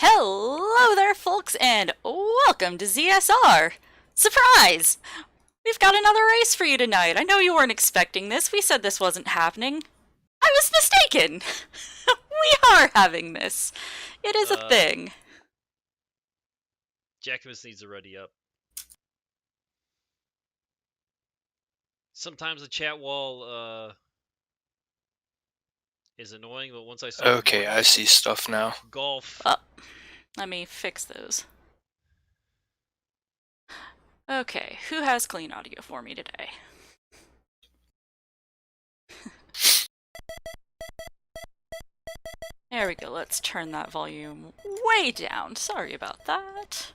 Hello there, folks, and welcome to ZSR! Surprise! We've got another race for you tonight. I know you weren't expecting this. We said this wasn't happening. I was mistaken! We are having this. It is a thing. Jackimus needs to ready up. Sometimes the chat wall is annoying, but once I start Okay, I see stuff now. golf. Let me fix those. Okay, who has clean audio for me today? There we go, let's turn that volume way down. Sorry about that.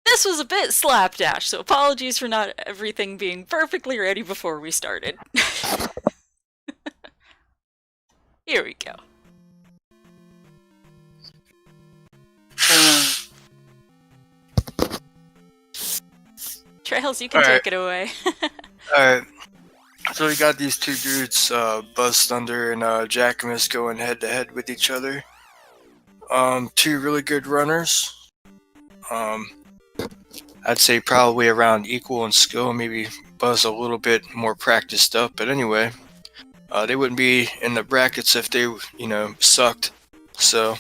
This was a bit slapdash, so apologies for not everything being perfectly ready before we started. Here we go. Trails, you can take it away. Alright, so we got these two dudes, BuzzThunder and Jackimus, going head to head with each other. Two really good runners. I'd say probably around equal in skill, maybe Buzz a little bit more practiced up, but anyway, they wouldn't be in the brackets if they, sucked. So,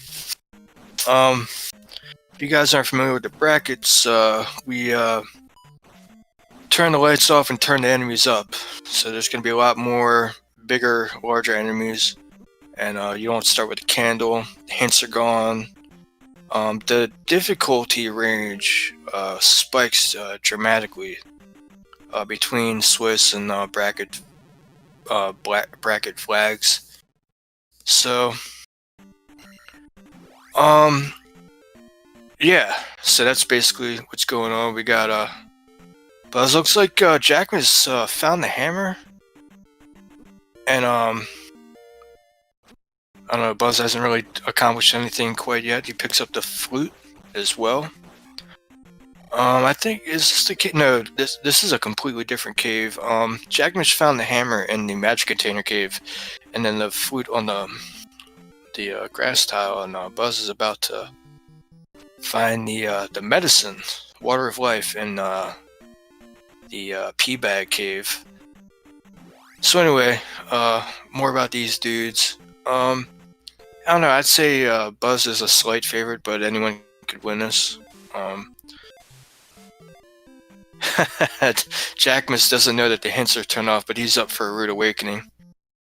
if you guys aren't familiar with the brackets, we turn the lights off and turn the enemies up. So there's going to be a lot more bigger, larger enemies, and you don't start with a candle. The hints are gone. The difficulty range spikes dramatically between Swiss and bracket flags. So, yeah. So that's basically what's going on. We got Buzz. Looks like Jackimus found the hammer, and I don't know, Buzz hasn't really accomplished anything quite yet. He picks up the flute as well. I think, is this the cave? No, this is a completely different cave. Jackimus found the hammer in the magic container cave, and then the flute on the grass tile, and Buzz is about to find the medicine, water of life, in the pea bag cave. So anyway, more about these dudes. I don't know, I'd say Buzz is a slight favorite, but anyone could win this. Jackimus doesn't know that the hints are turned off, but he's up for a rude awakening.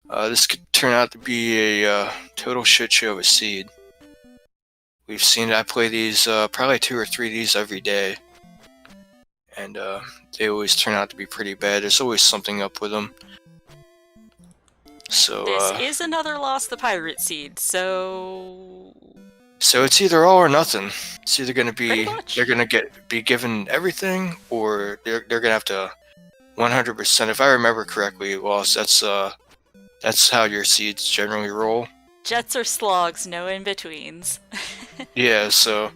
This could turn out to be a total shit show of a seed. We've seen it. I play these, probably 2 or 3 of these every day. And they always turn out to be pretty bad. There's always something up with them. So this is another Lost the Pirate seed, so it's either all or nothing. It's either gonna be they're gonna be given everything, or they're gonna have to 100%. If I remember correctly, Lost, that's how your seeds generally roll. Jets or slogs, no in betweens. Yeah. So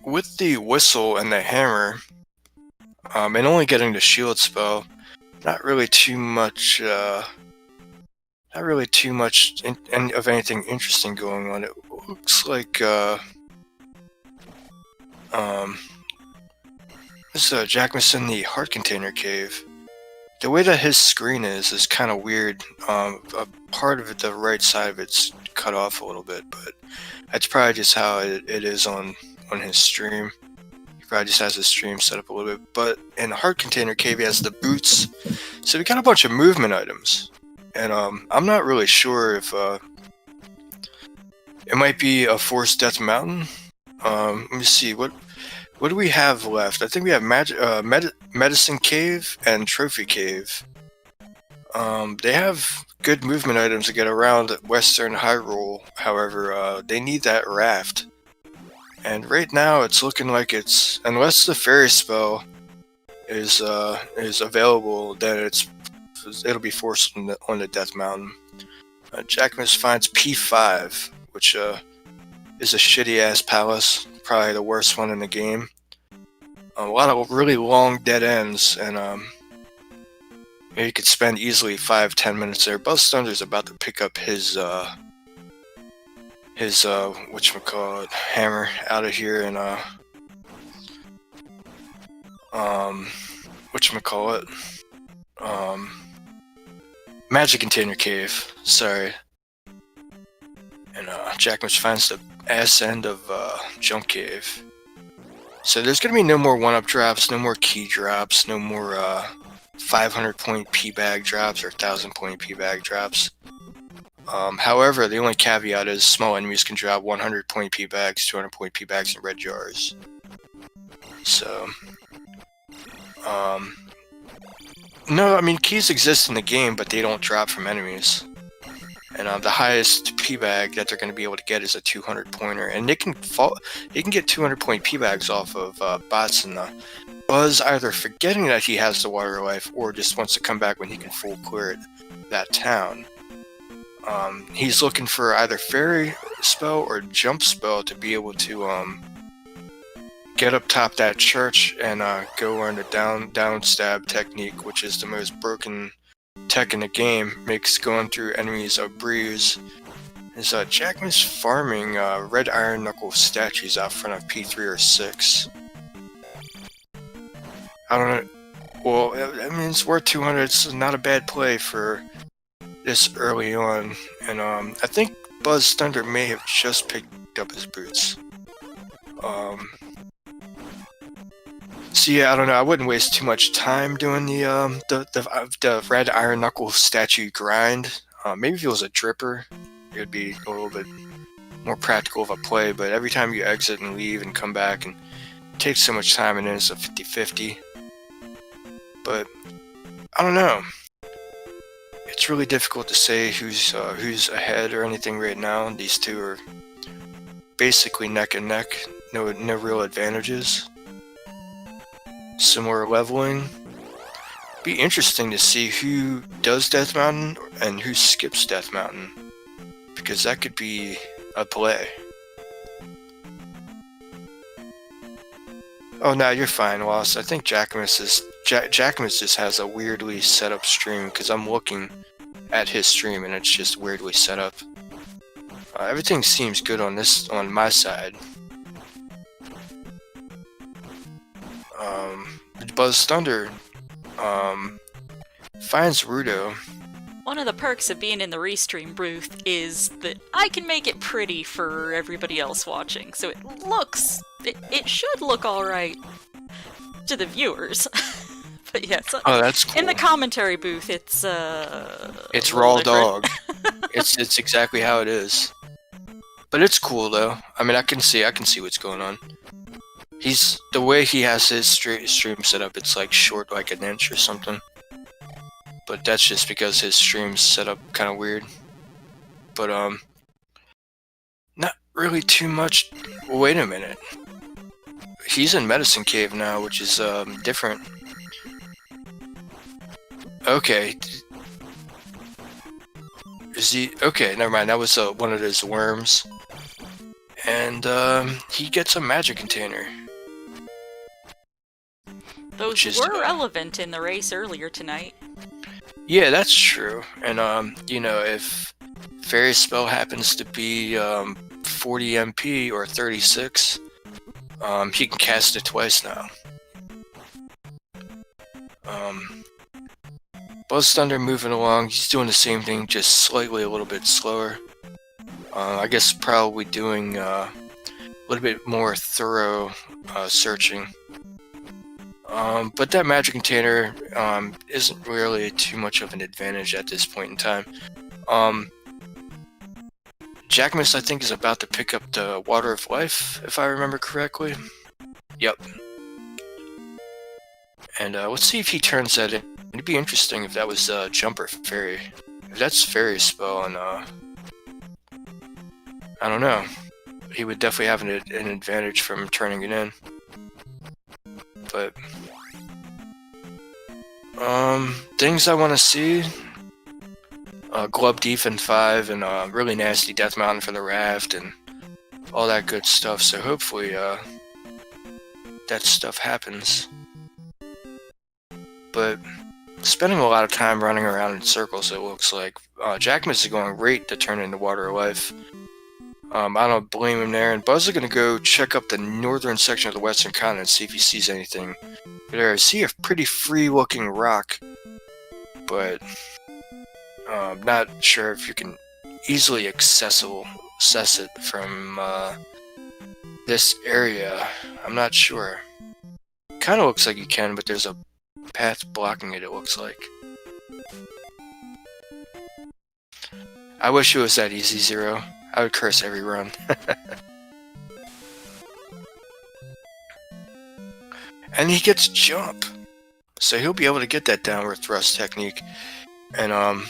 with the whistle and the hammer, and only getting the shield spell, not really too much of anything interesting going on. It looks like this is Jackimus in the heart container cave. The way that his screen is kind of weird. A part of it, the right side of it's cut off a little bit, but that's probably just how it is on his stream. He probably just has his stream set up a little bit. But in the heart container cave, he has the boots. So we got a bunch of movement items. And I'm not really sure if it might be a Forest Death Mountain. Let me see, what do we have left? I think we have Medicine Cave and Trophy Cave. They have good movement items to get around Western Hyrule. However, they need that raft. And right now, it's looking like it's, unless the fairy spell is available, then it'll be forced on the Death Mountain. Jackimus finds P5, which is a shitty ass palace, probably the worst one in the game. A lot of really long dead ends, and You could spend easily 5-10 minutes there. BuzzThunder's about to pick up his whatchamacallit, hammer out of here, and whatchamacallit, magic container cave, sorry. And Jackimus finds the ass end of jump cave. So there's gonna be no more 1-up drops, no more key drops, no more 500 point P bag drops or 1000 point P bag drops. However, the only caveat is small enemies can drop 100 point P bags, 200 point P bags, and red jars. So, no, I mean, keys exist in the game, but they don't drop from enemies. And the highest P bag that they're going to be able to get is a 200 pointer, and they can get 200 point P bags off of bots, and Buzz either forgetting that he has the water life or just wants to come back when he can full clear that town. He's looking for either fairy spell or jump spell to be able to get up top that church and go learn the down stab technique, which is the most broken tech in the game. Makes going through enemies a breeze. Is Jackimus farming red iron knuckle statues out front of P3 or 6? I don't know. Well, I mean, it's worth 200. It's not a bad play for this early on, and I think BuzzThunder may have just picked up his boots. So yeah, I don't know. I wouldn't waste too much time doing the red iron knuckle statue grind. Maybe if it was a dripper, it would be a little bit more practical of a play. But every time you exit and leave and come back, and it takes so much time, and then it's a 50-50. But I don't know. It's really difficult to say who's ahead or anything right now. These two are basically neck and neck. No real advantages. Similar leveling. Be interesting to see who does Death Mountain and who skips Death Mountain, because that could be a play. Oh no, you're fine, Wallace. I think Jackimus just has a weirdly set up stream, because I'm looking at his stream and it's just weirdly set up. Everything seems good on my side. BuzzThunder finds Rudo. One of the perks of being in the restream booth is that I can make it pretty for everybody else watching, so it should look alright to the viewers. But yeah, so oh, that's cool. In the commentary booth, it's raw dog. It's exactly how it is. But it's cool though. I mean, I can see what's going on. The way he has his stream set up, it's like short, like an inch or something. But that's just because his stream's set up kind of weird. But not really too much. Wait a minute. He's in Medicine Cave now, which is different. Okay. Is he okay? Never mind. That was one of his worms, and he gets a magic container. Those were relevant in the race earlier tonight. Yeah, that's true. And you know, if Fairy Spell happens to be 40 MP or 36, he can cast it twice now. BuzzThunder moving along, he's doing the same thing, just slightly a little bit slower. I guess probably doing a little bit more thorough searching. But that magic container isn't really too much of an advantage at this point in time. Jackimus, I think, is about to pick up the Water of Life, if I remember correctly. Yep. And let's see if he turns that in. It'd be interesting if that was Jumper Fairy. If that's Fairy Spell, and I don't know. He would definitely have an advantage from turning it in. But things I want to see: Glub Defense 5 and really nasty Death Mountain for the raft and all that good stuff. So hopefully that stuff happens. But spending a lot of time running around in circles, it looks like. Jackimus is going right to turn into Water of Life. I don't blame him there. And Buzz is going to go check up the northern section of the western continent, see if he sees anything. There, I see a pretty free-looking rock, but I'm not sure if you can easily access it from this area. I'm not sure. Kind of looks like you can, but there's a path blocking it, it looks like. I wish it was that easy, Zero. I would curse every run. And he gets jump, so he'll be able to get that downward thrust technique. And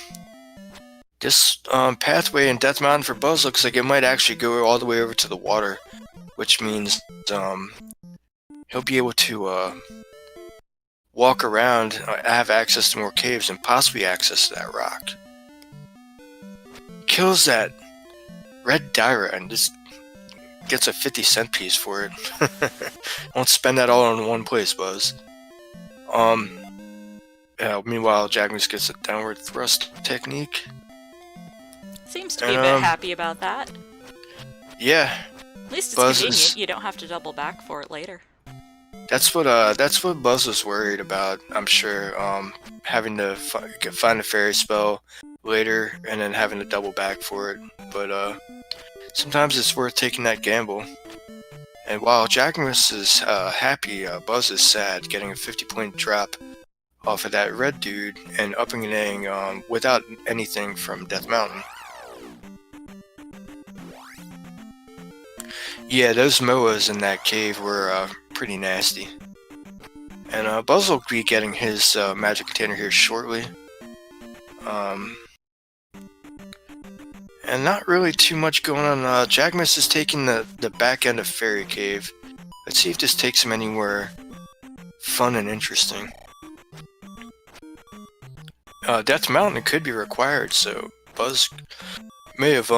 this pathway in Death Mountain for Buzz looks like it might actually go all the way over to the water, which means he'll be able to walk around, have access to more caves, and possibly access to that rock. Kills that red Dyra and just gets a 50-cent piece for it. Won't spend that all in one place, Buzz. Meanwhile, Jackimus gets a downward thrust technique. Seems to be a bit happy about that. Yeah. At least it's Buzz convenient. You don't have to double back for it later. That's what Buzz was worried about, I'm sure. Having to find a fairy spell later and then having to double back for it. But sometimes it's worth taking that gamble. And while Jackimus is happy, Buzz is sad, getting a 50-point drop off of that red dude and upping and ing without anything from Death Mountain. Yeah, those Moas in that cave were pretty nasty. And Buzz will be getting his magic container here shortly. And not really too much going on. Jackimus is taking the back end of Fairy Cave. Let's see if this takes him anywhere fun and interesting. Death Mountain could be required, so Buzz may have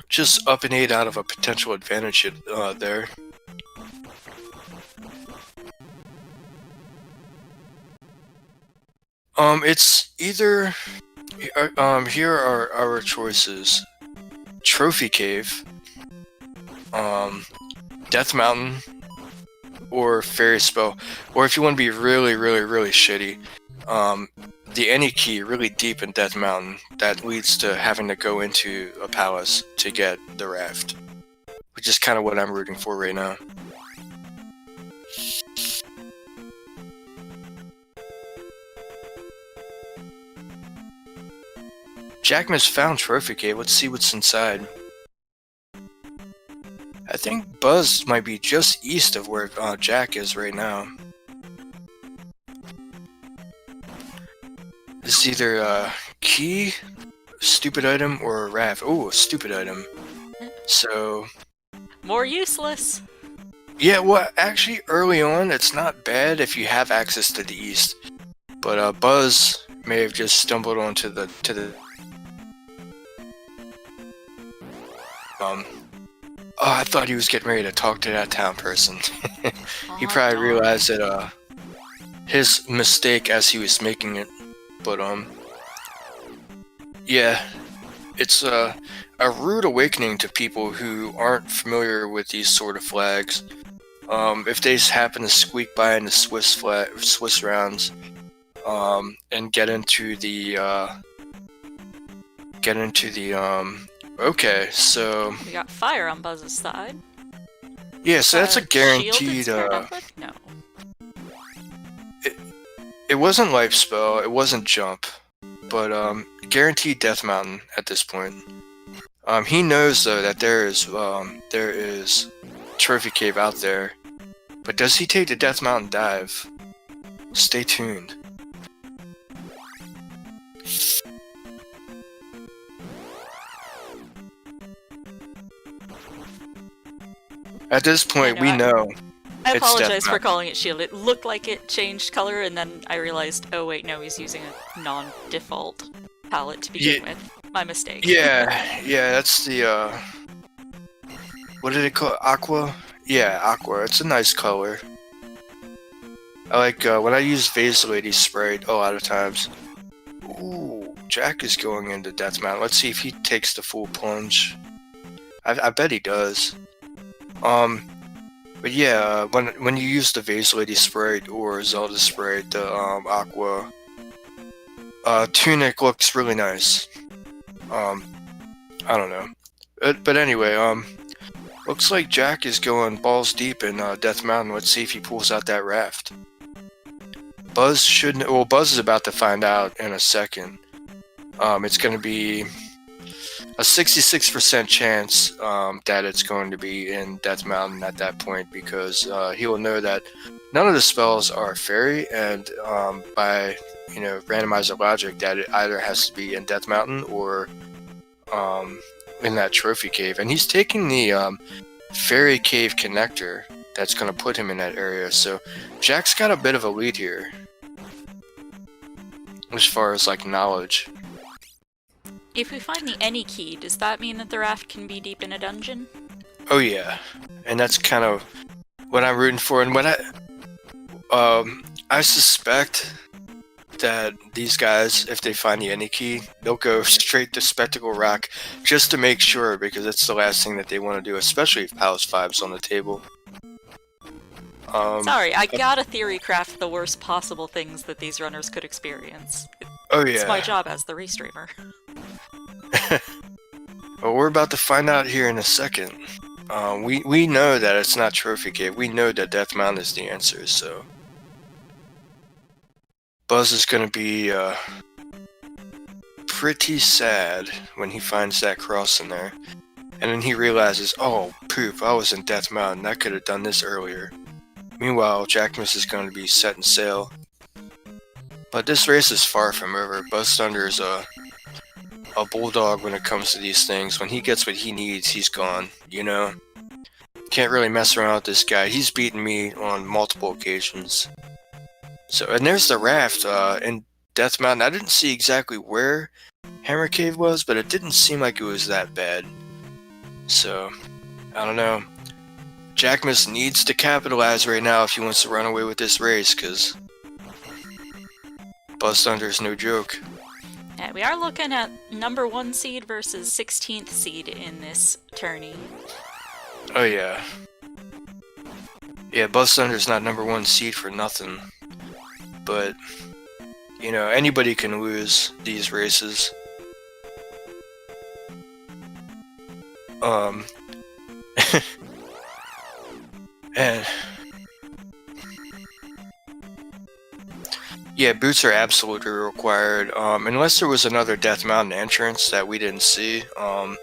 just up and ate out of a potential advantage there. It's either here are our choices: Trophy Cave, Death Mountain, or Fairy Spell. Or if you want to be really shitty, the any key really deep in Death Mountain that leads to having to go into a palace to get the raft, which is kind of what I'm rooting for right now. Jackimus found Trophy Cave. Let's see what's inside. I think Buzz might be just east of where Jack is right now. This is either a key, stupid item, or a raft. Oh, a stupid item. So... more useless. Yeah, well, actually, early on, it's not bad if you have access to the east. But Buzz may have just stumbled onto the I thought he was getting ready to talk to that town person. He probably realized that his mistake as he was making it. But yeah, it's a rude awakening to people who aren't familiar with these sort of flags. If they just happen to squeak by in the Swiss rounds, and get into the okay, so We got fire on Buzz's side. yeah, so that's a guaranteed. Shield it's paired up with? No. It wasn't life spell, it wasn't jump, but guaranteed Death Mountain at this point. He knows though that there is Trophy Cave out there, but does he take the Death Mountain dive? Stay tuned. At this point, we know. I It's apologize Death for Mountain. calling it shield. It looked like it changed color, and then I realized, oh wait, no, he's using a non-default palette to begin with. My mistake. Yeah, that's the what did it call? Aqua? Yeah, aqua. It's a nice color. I like when I use Vase Lady Sprite a lot of times. Ooh, Jack is going into Death Mountain. Let's see if he takes the full plunge. I bet he does. But yeah, when you use the Vase Lady Sprite or Zelda Sprite, the Aqua Tunic looks really nice. I don't know. But anyway, looks like Jack is going balls deep in Death Mountain. Let's see if he pulls out that raft. Buzz shouldn't. Well, Buzz is about to find out in a second. It's going to be a 66% chance that it's going to be in Death Mountain at that point, because he will know that none of the spells are fairy, and by randomizer logic, that it either has to be in Death Mountain or in that trophy cave. And he's taking the fairy cave connector that's going to put him in that area. So Jack's got a bit of a lead here as far as like knowledge. If we find the any key, does that mean that the raft can be deep in a dungeon? Oh yeah, and that's kind of what I'm rooting for. And what I suspect that these guys, if they find the any key, they'll go straight to Spectacle Rock just to make sure, because it's the last thing that they want to do, especially if Palace 5's on the table. Sorry, I gotta theory craft the worst possible things that these runners could experience. Oh yeah. It's my job as the restreamer. Well, we're about to find out here in a second. We know that it's not Trophy Cave. We know that Death Mountain is the answer, so Buzz is gonna be pretty sad when he finds that cross in there. And then he realizes, oh poop, I was in Death Mountain. I could have done this earlier. Meanwhile, Jackimus is going to be setting sail. But this race is far from over. BuzzThunder is a bulldog when it comes to these things. When he gets what he needs, he's gone, Can't really mess around with this guy. He's beaten me on multiple occasions. So, and there's the raft in Death Mountain. I didn't see exactly where Hammer Cave was, but it didn't seem like it was that bad. So, I don't know. Jackimus needs to capitalize right now if he wants to run away with this race, because BuzzThunder is no joke. Yeah, we are looking at number 1 seed versus 16th seed in this tourney. Oh yeah. Yeah, BuzzThunder's not number 1 seed for nothing. But, anybody can lose these races. And yeah, boots are absolutely required. Unless there was another Death Mountain entrance that we didn't see. The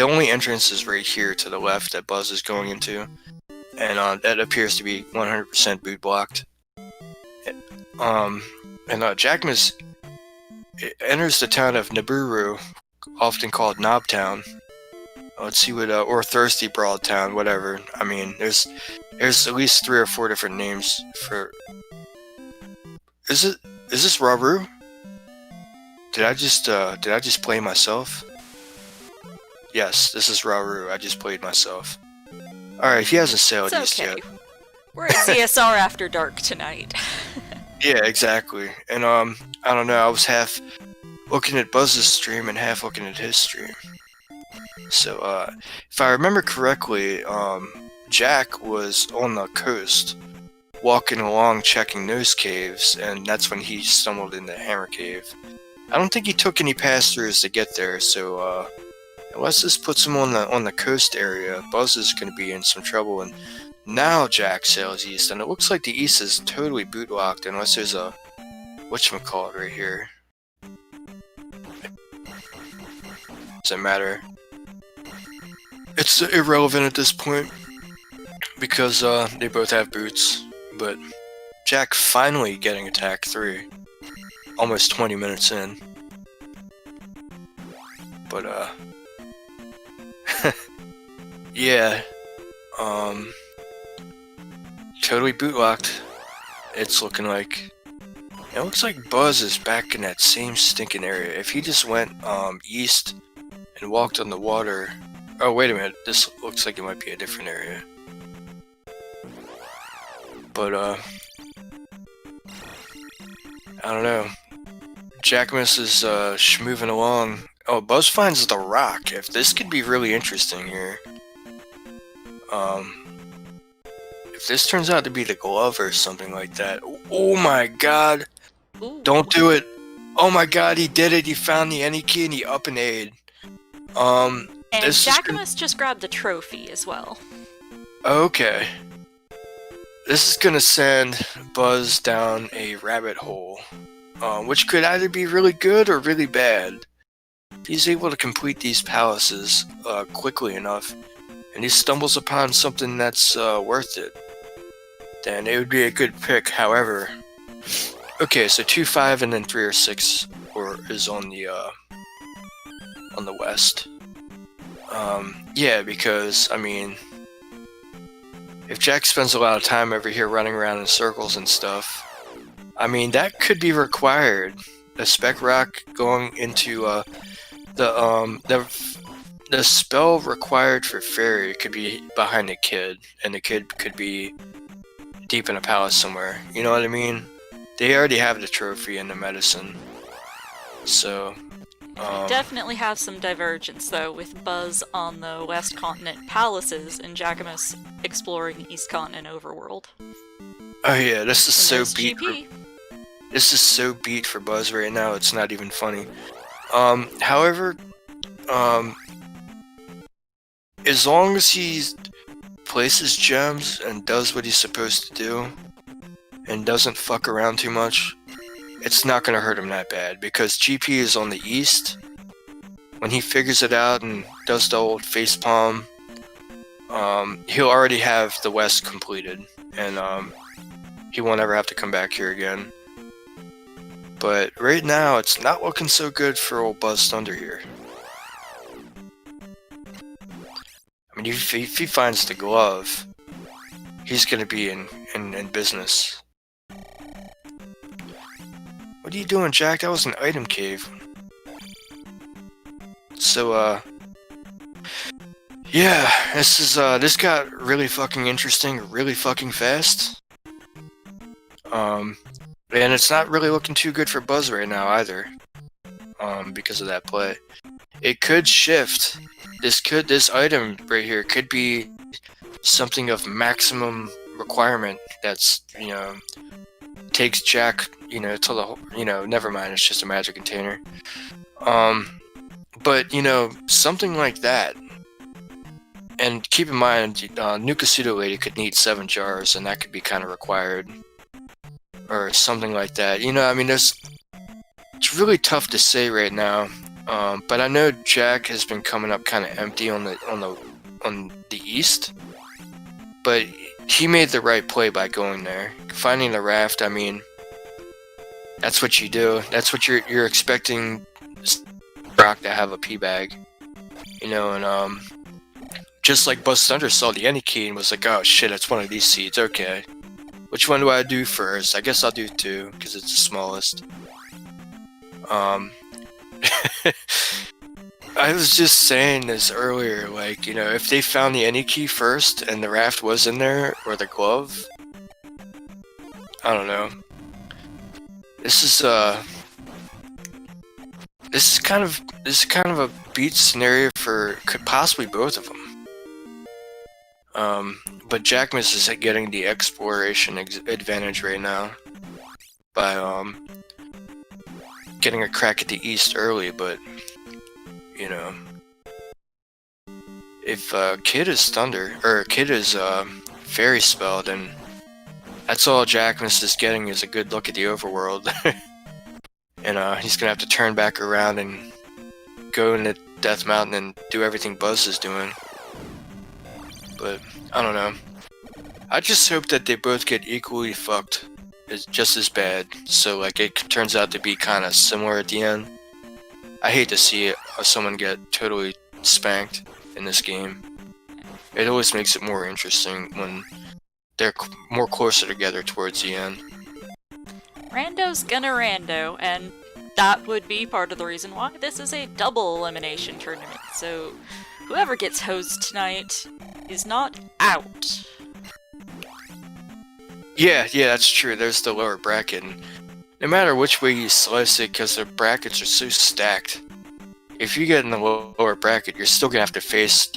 only entrance is right here to the left that Buzz is going into, and that appears to be 100% boot blocked. Jackimus enters the town of Naburu, often called Knob Town. Let's see what, or Thirsty Broad Town, whatever. I mean, there's at least 3 or 4 different names for. Is this Raru? Did I just play myself? Yes, this is Raru. I just played myself. Alright, he hasn't sailed It's east okay. yet. We're at ZSR After Dark tonight. Yeah, exactly. And I don't know, I was half looking at Buzz's stream and half looking at his stream. So, if I remember correctly, Jack was on the coast, walking along checking those caves, and that's when he stumbled into Hammer Cave. I don't think he took any pass-throughs to get there, so, unless this puts him on the coast area, Buzz is going to be in some trouble. And now Jack sails east, and it looks like the east is totally boot-locked, unless there's a whatchamacallit right here. Doesn't matter. It's irrelevant at this point, because they both have boots. But Jack finally getting attack 3, almost 20 minutes in. But yeah, totally boot locked. It's looking like. It looks like Buzz is back in that same stinking area. If he just went east and walked on the water. Oh, wait a minute. This looks like it might be a different area. But I don't know. Jackimus is moving along. Oh, Buzz finds the rock. If this could be really interesting here. If this turns out to be the glove or something like that. Oh my god. Ooh. Don't do it. Oh my god, he did it. He found the any key and he up and A'd. And this Jackimus just grabbed the trophy as well. Okay. This is gonna send Buzz down a rabbit hole, which could either be really good or really bad. If he's able to complete these palaces quickly enough, and he stumbles upon something that's worth it, then it would be a good pick. However, okay, so 2, 5, and then 3 or 6 is on the west. Yeah, because I mean, if Jack spends a lot of time over here running around in circles and stuff, I mean that could be required. A spec rock going into the spell required for fairy could be behind a kid, and the kid could be deep in a palace somewhere. You know what I mean? They already have the trophy and the medicine, so. Definitely have some divergence though, with Buzz on the West Continent palaces and Jackimus exploring East Continent overworld. Oh yeah, this is so There's beat. GP. This is so beat for Buzz right now. It's not even funny. However, as long as he places gems and does what he's supposed to do, and doesn't fuck around too much, it's not gonna hurt him that bad, because GP is on the east. When he figures it out and does the old facepalm, he'll already have the west completed, and he won't ever have to come back here again. But right now, it's not looking so good for old BuzzThunder here. I mean, if he finds the glove, he's gonna be in business. What are you doing, Jack? That was an item cave. So, yeah, this got really fucking interesting, really fucking fast. And it's not really looking too good for Buzz right now either. Because of that play. It could shift. This item right here could be something of maximum requirement that's, takes Jack, to the, never mind, it's just a magic container. But, something like that. And keep in mind, Nukasudo Lady could need 7 jars, and that could be kind of required. Or something like that. I mean, it's really tough to say right now. But I know Jack has been coming up kind of empty on the east. But he made the right play by going there. Finding the raft, I mean, that's what you do. That's what you're expecting Rock to have a pea bag. And just like BuzzThunder saw the any key and was like, oh shit, it's one of these seeds, okay. Which one do I do first? I guess I'll do 2, because it's the smallest. I was just saying this earlier, like, if they found the any key first and the raft was in there, or the glove, I don't know. This is kind of a beat scenario for possibly both of them. But Jackimus is getting the exploration advantage right now by getting a crack at the east early, but if Kid is Thunder, or Kid is Fairy Spell, then that's all Jackimus is getting is a good look at the overworld. And he's gonna have to turn back around and go into Death Mountain and do everything Buzz is doing. But I don't know. I just hope that they both get equally fucked. It's just as bad, so like it turns out to be kind of similar at the end. I hate to see it, someone get totally spanked in this game. It always makes it more interesting when they're more closer together towards the end. Rando's gonna rando, and that would be part of the reason why this is a double elimination tournament. So whoever gets hosed tonight is not out. Yeah, that's true. There's the lower bracket. And no matter which way you slice it, because the brackets are so stacked, if you get in the lower bracket, you're still gonna have to face,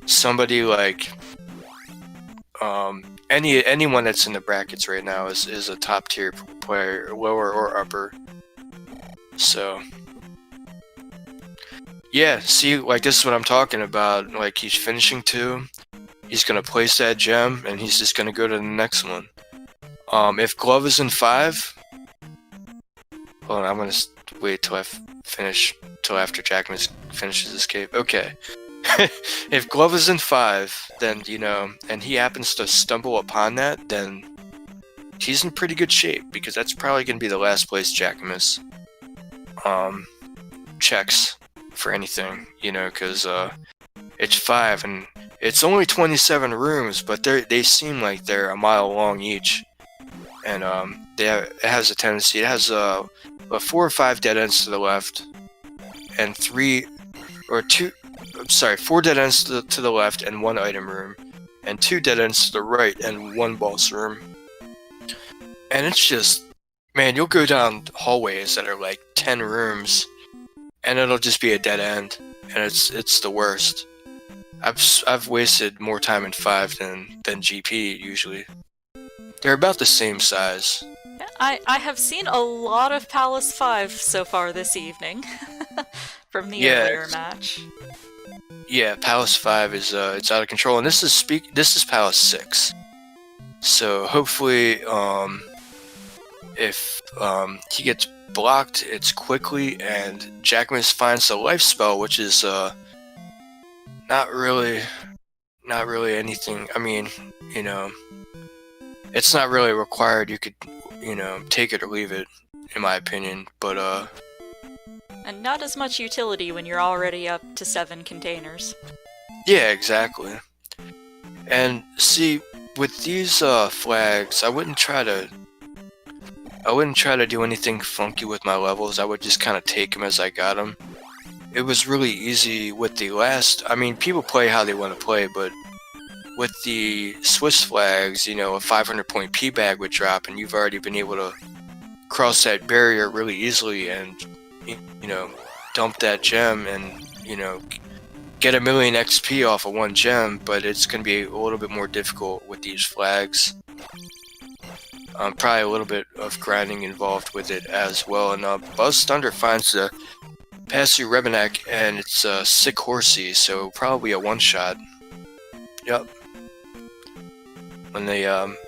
somebody like anyone that's in the brackets right now is a top tier player, lower or upper. So yeah, see, like this is what I'm talking about. Like he's finishing 2, he's gonna place that gem, and he's just gonna go to the next one. If Glove is in 5, hold on, I'm gonna wait till I finish, till after Jackimus finishes his cave. Okay. If Glove is in 5, then, and he happens to stumble upon that, then he's in pretty good shape, because that's probably going to be the last place Jackimus checks for anything, because it's 5, and it's only 27 rooms, but they seem like they're a mile long each, and it has a tendency, it has 4 or 5 dead ends to the left, and 4 dead ends to the left and 1 item room, and 2 dead ends to the right and 1 boss room. And it's just, man, you'll go down hallways that are like 10 rooms, and it'll just be a dead end, and it's the worst. I've wasted more time in 5 than GP usually. They're about the same size. I have seen a lot of Palace 5 so far this evening from the earlier match. Yeah, Palace 5 is it's out of control, and this is Palace 6. So hopefully, if he gets blocked, it's quickly, and Jackimus finds the life spell, which is not really anything. I mean, it's not really required. You could, take it or leave it, in my opinion. But and not as much utility when you're already up to 7 containers. yeah, exactly. And see, with these flags, I wouldn't try to do anything funky with my levels. I would just kind of take them as I got them. It was really easy with the last. I mean, people play how they want to play, but with the Swiss flags, a 500 point P bag would drop, and you've already been able to cross that barrier really easily and dump that gem and get 1 million XP off of 1 gem. But it's going to be a little bit more difficult with these flags. Probably a little bit of grinding involved with it as well. And BuzzThunder finds the Passu Rebenak, and it's Sick Horsey, so probably a one-shot. Yep. When the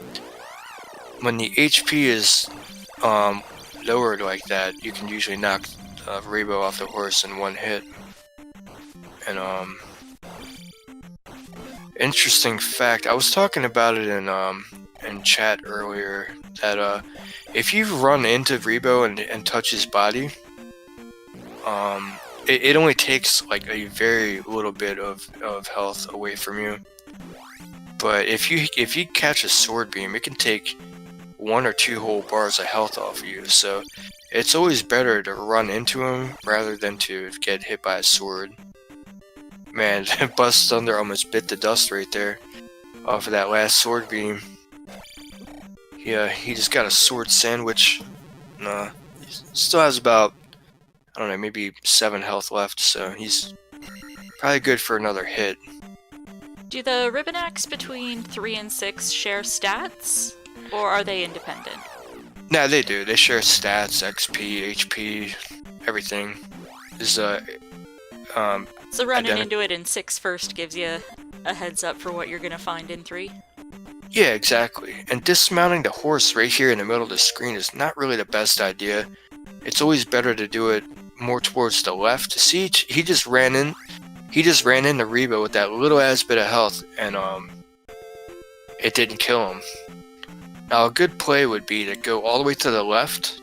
HP is lowered like that, you can usually knock Rebo off the horse in 1 hit. And interesting fact, I was talking about it in chat earlier, that if you run into Rebo and touch his body, it only takes like a very little bit of health away from you. But if you catch a sword beam, it can take 1 or 2 whole bars of health off of you. So it's always better to run into him rather than to get hit by a sword. Man, BuzzThunder almost bit the dust right there off of that last sword beam. Yeah, he just got a sword sandwich. He still has about, I don't know, maybe 7 health left, so he's probably good for another hit. Do the Ribbenacks between 3 and 6 share stats, or are they independent? Nah, they do. They share stats, XP, HP, everything. So running into it in 6 first gives you a heads up for what you're gonna find in 3? Yeah, exactly. And dismounting the horse right here in the middle of the screen is not really the best idea. It's always better to do it more towards the left. See, he just ran into Rebo with that little ass bit of health, and it didn't kill him. Now a good play would be to go all the way to the left,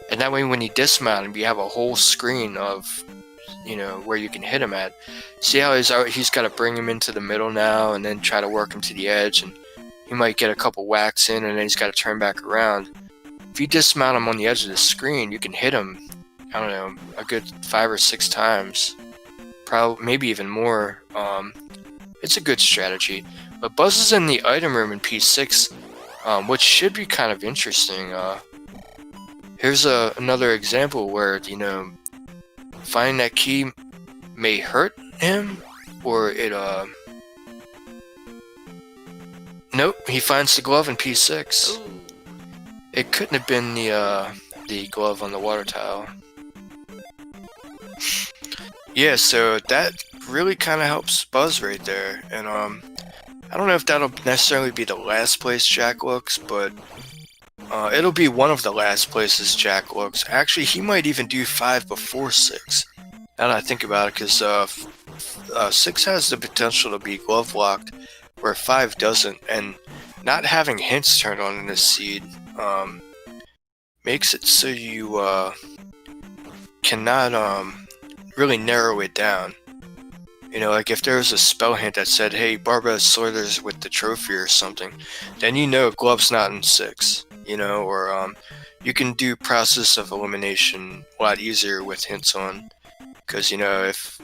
and that way when you dismount him, you have a whole screen of where you can hit him at. See how he's got to bring him into the middle now, and then try to work him to the edge, and he might get a couple whacks in, and then he's got to turn back around. If you dismount him on the edge of the screen, you can hit him, I don't know, a good 5 or 6 times. Probably, maybe even more. It's a good strategy. But Buzz is in the item room in P6, which should be kind of interesting. Here's another example where, you know, finding that key may hurt him, or it, nope, he finds the glove in P6. Ooh. It couldn't have been the glove on the water tile. Yeah, so that really kind of helps Buzz right there, and I don't know if that'll necessarily be the last place Jack looks, but it'll be one of the last places Jack looks. Actually, he might even do 5 before 6. Now that I think about it, because 6 has the potential to be glove locked, where 5 doesn't, and not having hints turned on in this seed makes it so you cannot really narrow it down. You know, like if there was a spell hint that said, hey, Barbara Slithers with the trophy or something, then you know glove's not in 6, you know, or you can do process of elimination a lot easier with hints on, because, you know, if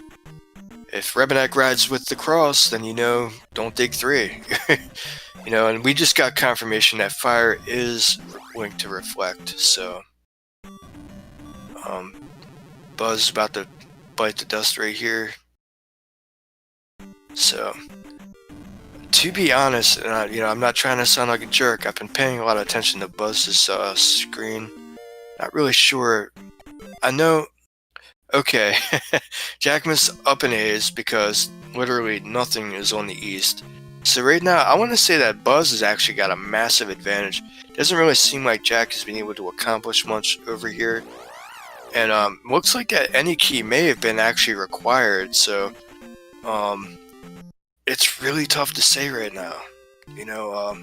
Rebenek rides with the cross, then, you know, don't dig 3. You know, and we just got confirmation that fire is linked to reflect, so Buzz about to bite the dust right here. So, to be honest, and you know, I'm not trying to sound like a jerk, I've been paying a lot of attention to Buzz's screen. Not really sure. I know. Okay, Jackimus up in A's because literally nothing is on the east. So right now, I want to say that Buzz has actually got a massive advantage. Doesn't really seem like Jack has been able to accomplish much over here. And looks like that any key may have been actually required, so it's really tough to say right now. You know,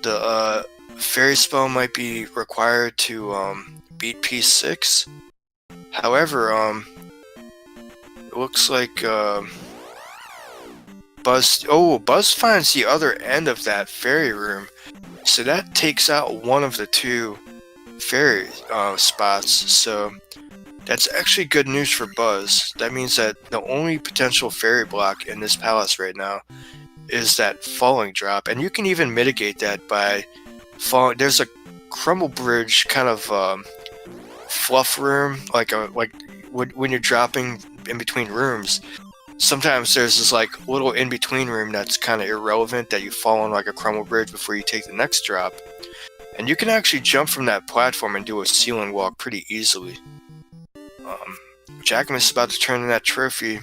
the fairy spell might be required to beat P6. However, it looks like Buzz finds the other end of that fairy room, so that takes out one of the 2 fairy spots. So that's actually good news for Buzz. That means that the only potential fairy block in this palace right now is that falling drop, and you can even mitigate that by falling. There's a crumble bridge kind of fluff room, like when you're dropping in between rooms. Sometimes there's this like little in between room that's kind of irrelevant that you fall on like a crumble bridge before you take the next drop, and you can actually jump from that platform and do a ceiling walk pretty easily. Jackimus is about to turn in that trophy.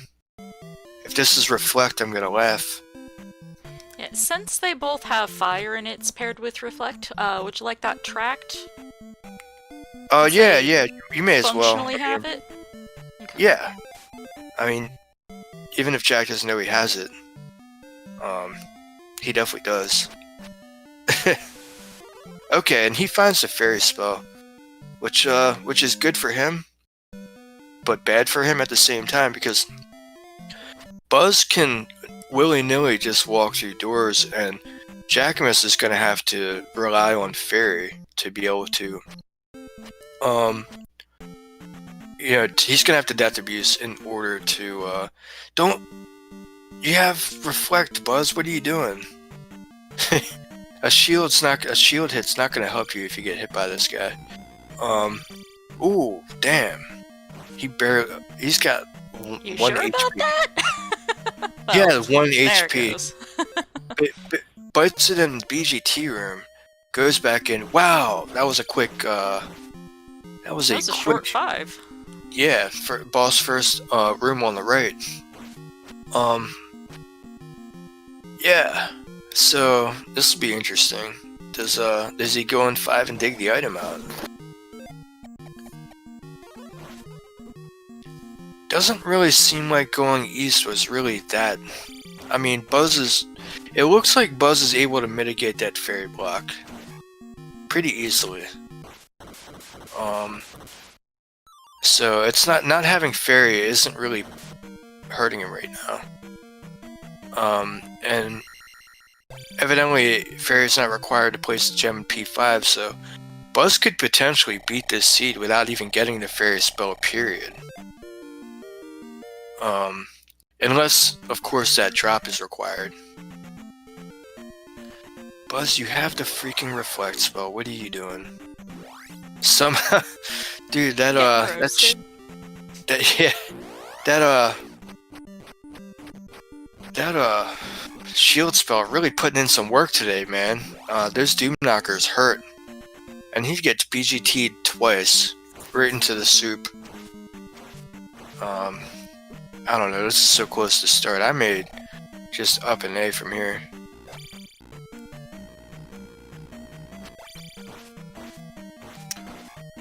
If this is reflect, I'm gonna laugh. Yeah, since they both have fire and it's paired with reflect, would you like that tracked? Yeah, you may as well. Functionally have it? Okay. Yeah. I mean, even if Jack doesn't know he has it, he definitely does. Okay, and he finds the fairy spell, which is good for him, but bad for him at the same time, because Buzz can willy-nilly just walk through doors, and Jackimus is gonna have to rely on fairy to be able to you know, he's gonna have to death abuse in order to you have reflect, Buzz, what are you doing? a shield hit's not gonna help you if you get hit by this guy. Ooh, damn. He's got You 1 sure HP. about that? Yeah, Well, 1 there it HP. goes. Bites it in BGT room, goes back in. Wow, that was a quick that was a short 5. Yeah, for boss first room on the right. Yeah. So this will be interesting. Does he go in 5 and dig the item out? Doesn't really seem like going east was really that. I mean, it looks like Buzz is able to mitigate that fairy block pretty easily. So it's not having fairy isn't really hurting him right now. And evidently fairy's not required to place the gem in P5, so Buzz could potentially beat this seed without even getting the fairy spell, period. Unless, of course, that drop is required. Buzz, you have the freaking reflect spell. What are you doing? Somehow, dude, that yeah, that shield spell really putting in some work today, man. Those Doom Knockers hurt, and he gets BGT'd twice, right into the soup. I don't know. This is so close to start. I made just up an A from here.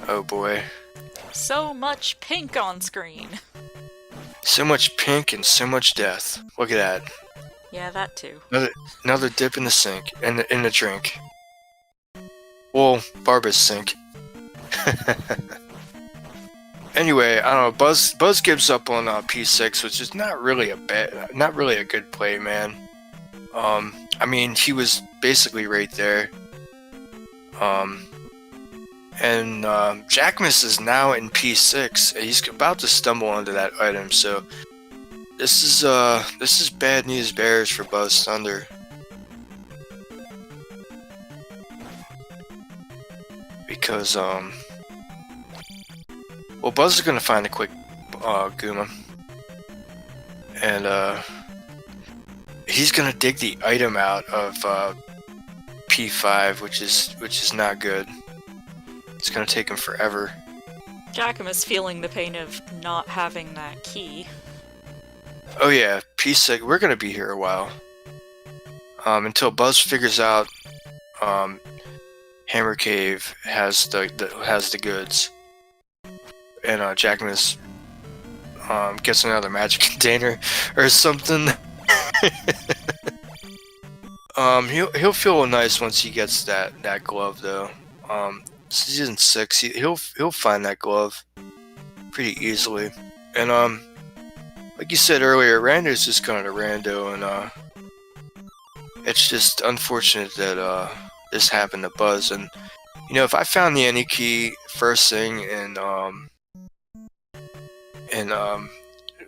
Oh boy. So much pink on screen. So much pink and so much death. Look at that. Yeah, that too. Another dip in the sink. In the drink. Well, Barba's sink. Anyway, I don't know. Buzz gives up on P6, which is not really a good play, man. I mean, he was basically right there. And Jackimus is now in P6. He's about to stumble onto that item, so this is bad news bears for BuzzThunder. Because well, Buzz is gonna find a quick Goomba, and he's gonna dig the item out of P5, which is not good. It's gonna take him forever. Jackimus feeling the pain of not having that key. Oh yeah, P6. We're gonna be here a while. Until Buzz figures out Hammer Cave has the goods, and Jackimus gets another magic container or something. He'll feel nice once he gets that glove though. Season 6, he'll find that glove pretty easily. And like you said earlier, Rando's just kind of rando, and it's just unfortunate that this happened to Buzz. And you know, if I found the any key first thing in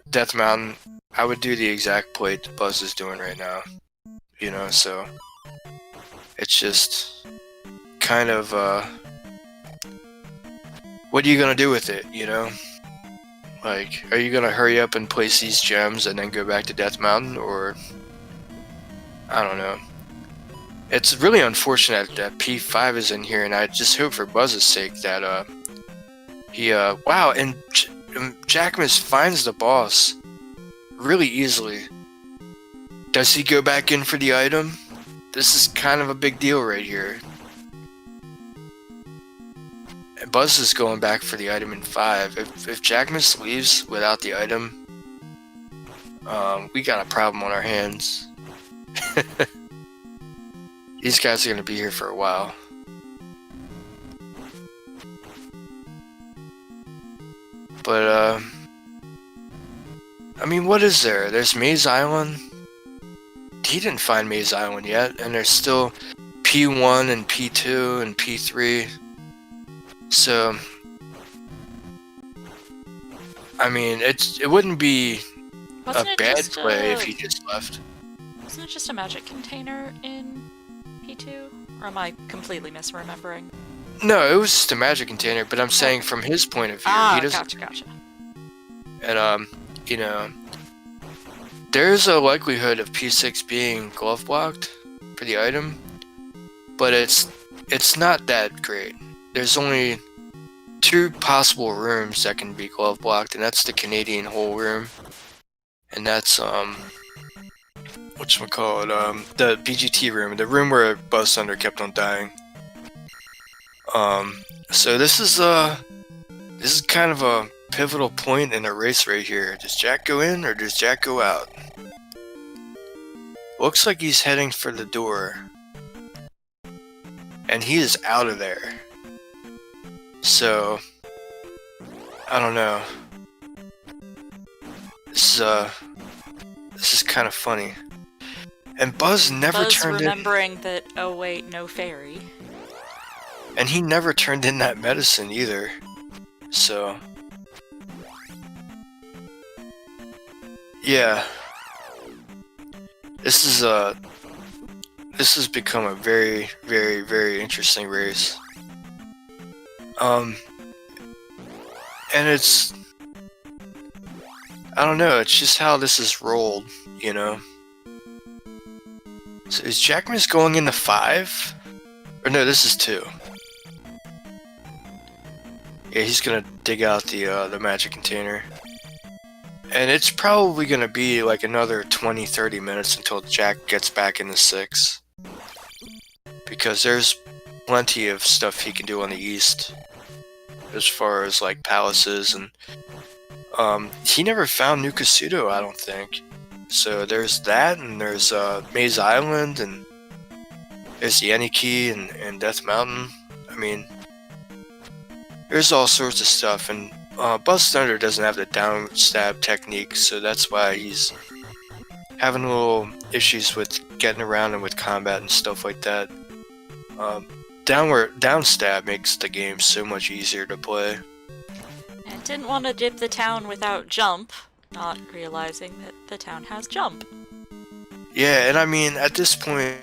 Death Mountain, I would do the exact play that Buzz is doing right now. You know, so it's just kind of what are you gonna do with it, you know? Like, are you gonna hurry up and place these gems and then go back to Death Mountain, or I don't know. It's really unfortunate that P5 is in here, and I just hope for Buzz's sake that he wow, and Jackimus finds the boss really easily. Does he go back in for the item? This is kind of a big deal right here. Buzz is going back for the item in 5. If Jackimus leaves without the item, we got a problem on our hands. These guys are gonna be here for a while. But I mean, what is there? There's Maze Island. He didn't find Maze Island yet, and there's still P1 and P2 and P3. So, I mean, it wouldn't be a bad play if he just left. Wasn't it just a magic container in P2? Or am I completely misremembering? No, it was just a magic container, but I'm saying from his point of view, he doesn't. Gotcha. And you know, there's a likelihood of P6 being glove blocked for the item, but it's not that great. There's only 2 possible rooms that can be glove blocked, and that's the Canadian hole room, and that's whatchamacallit, the BGT room, the room where BuzzThunder kept on dying. So this is kind of a pivotal point in the race right here. Does Jack go in or does Jack go out? Looks like he's heading for the door, and he is out of there. So I don't know. This is kind of funny. And Buzz never turned in. Remembering that, oh wait, no fairy. And he never turned in that medicine either. So yeah. This this has become a very, very, very interesting race. And it's, I don't know, it's just how this is rolled, you know? So is Jackimus going into 5? Or no, this is 2. Yeah, he's gonna dig out the magic container. And it's probably gonna be like another 20-30 minutes until Jack gets back into 6. Because there's plenty of stuff he can do on the east. As far as like palaces and he never found New Kasuto, I don't think. So there's that, and there's Maze Island, and there's the Key and Death Mountain. I mean, there's all sorts of stuff, and BuzzThunder doesn't have the down stab technique, so that's why he's having a little issues with getting around and with combat and stuff like that. Down stab makes the game so much easier to play. And didn't want to dip the town without jump, not realizing that the town has jump. Yeah, and I mean, at this point,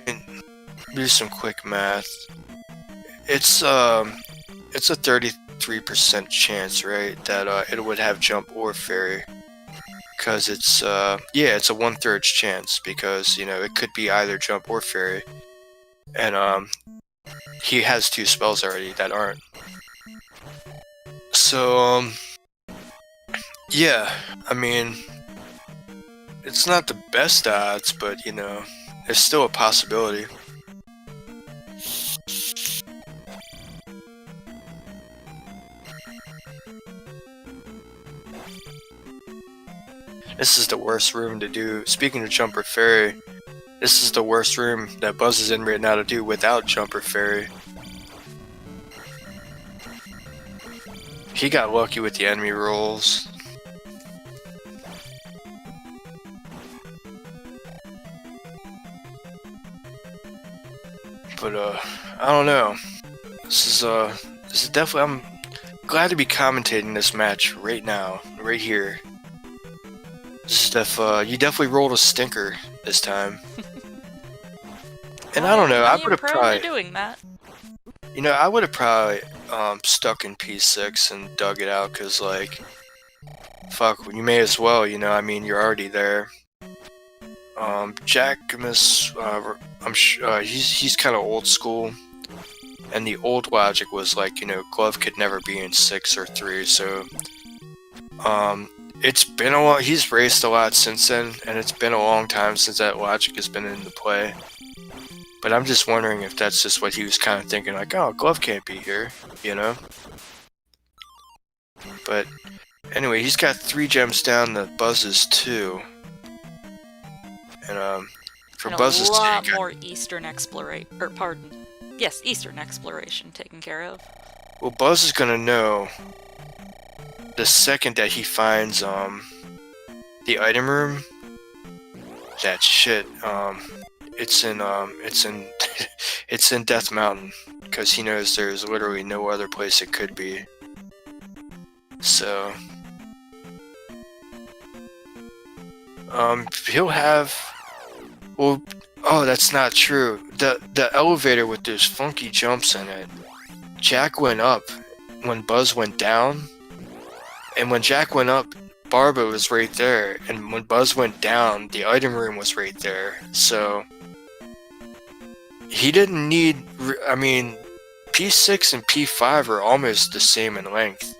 do some quick math. It's a 33% chance, right, that it would have jump or fairy. Because it's it's a 1/3 chance, because, you know, it could be either jump or fairy. And he has 2 spells already that aren't. So yeah, I mean, it's not the best odds, but, you know, there's still a possibility. This is the worst room to do. Speaking of Jumper Fairy, this is the worst room that Buzz is in right now to do without Jumper Fairy. He got lucky with the enemy rolls. But I don't know. This is definitely. I'm glad to be commentating this match right now, right here. Steph, you definitely rolled a stinker this time. And I don't know, I would have probably doing that. You know, I would have probably stuck in P6 and dug it out, cause like, fuck, you may as well. You know, I mean, you're already there. Jackimus, I'm sure he's kind of old school, and the old logic was like, you know, Glove could never be in 6 or 3, so it's been a while. He's raced a lot since then, and it's been a long time since that logic has been into play. But I'm just wondering if that's just what he was kind of thinking, like, oh, Glove can't be here, you know? But anyway, he's got 3 gems down, the Buzz's 2. And for and Buzz's 2, a lot more Eastern exploration, Eastern exploration taken care of. Well, Buzz is gonna know the second that he finds the item room. That shit, it's in it's in Death Mountain, because he knows there's literally no other place it could be. So he'll have, well, oh, that's not true. The elevator with those funky jumps in it, Jack went up when Buzz went down, and when Jack went up, Barba was right there, and when Buzz went down, the item room was right there. So he didn't need, I mean, P6 and P5 are almost the same in length.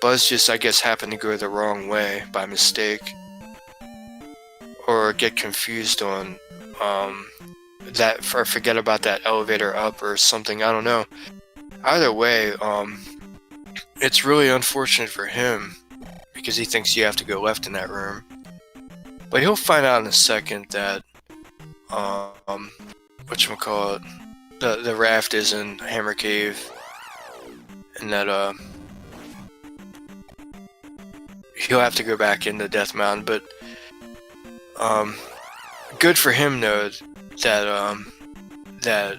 Buzz just, I guess, happened to go the wrong way by mistake, or get confused on that, or forget about that elevator up or something. I don't know. Either way, it's really unfortunate for him, because he thinks you have to go left in that room. But he'll find out in a second that whatchamacallit, the raft is in Hammer Cave, and that he'll have to go back into Death Mountain. But good for him though that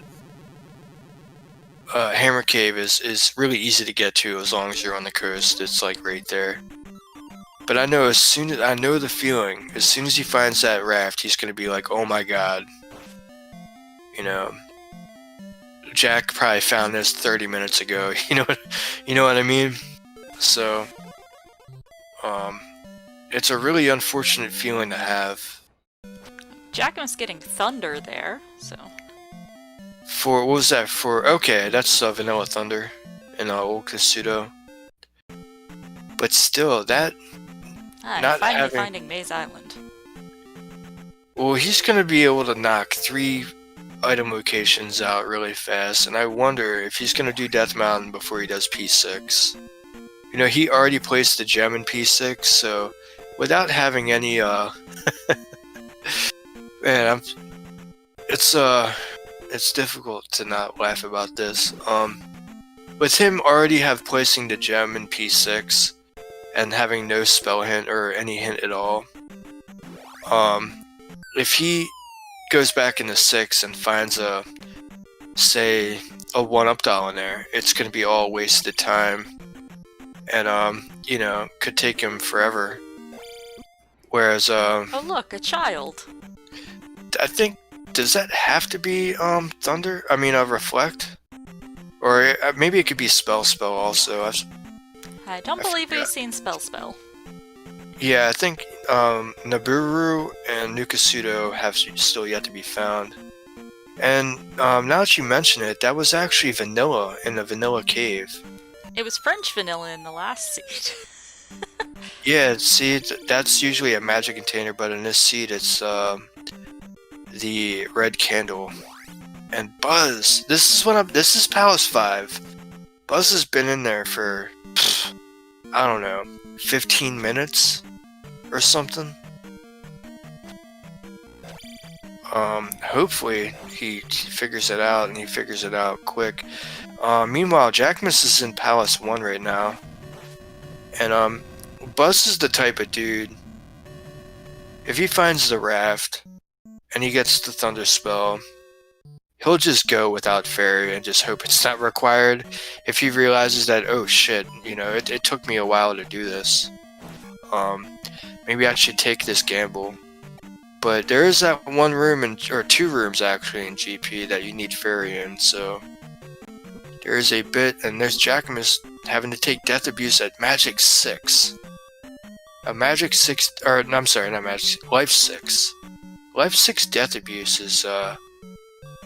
Hammer Cave is really easy to get to as long as you're on the coast. It's like right there. But I know I know the feeling. As soon as he finds that raft, he's gonna be like, "Oh my god!" You know, Jack probably found this 30 minutes ago. You know what I mean? So, it's a really unfortunate feeling to have. Jackimus getting thunder there, so. For what was that for? Okay, that's Vanilla Thunder in Old Kasuto. But still, that not finally having. finding Maze Island. Well, he's gonna be able to knock 3 item locations out really fast, and I wonder if he's gonna do Death Mountain before he does P6. You know, he already placed the gem in P6, so without having any man, it's difficult to not laugh about this. With him already placing the gem in P6 and having no spell hint or any hint at all, if he goes back into 6 and finds say a 1-up doll in there, it's gonna be all wasted time, and you know, could take him forever. Whereas Oh look, a child. I think, does that have to be Thunder? I mean, Reflect, or maybe it could be Spell also. I don't believe we've seen Spell. Yeah, I think Naburu and Nukasudo have still yet to be found. And now that you mention it, that was actually Vanilla in the Vanilla Cave. It was French vanilla in the last seed. Yeah, see, that's usually a magic container, but in this seed, it's the red candle. And Buzz, this is Palace 5. Buzz has been in there for, I don't know, 15 minutes or something. Hopefully he figures it out, and he figures it out quick. Meanwhile, Jackimus is in Palace 1 right now. And Buzz is the type of dude, if he finds the raft and he gets the Thunder Spell, he'll just go without fairy and just hope it's not required. If he realizes that, oh shit, you know, it took me a while to do this, maybe I should take this gamble. But there is that one room, or 2 rooms actually in GP that you need fairy in, so there is a bit, and there's Jackimus having to take Death Abuse at Magic 6. A Magic 6, or no, I'm sorry, not Magic, Life 6. Life 6 Death Abuse is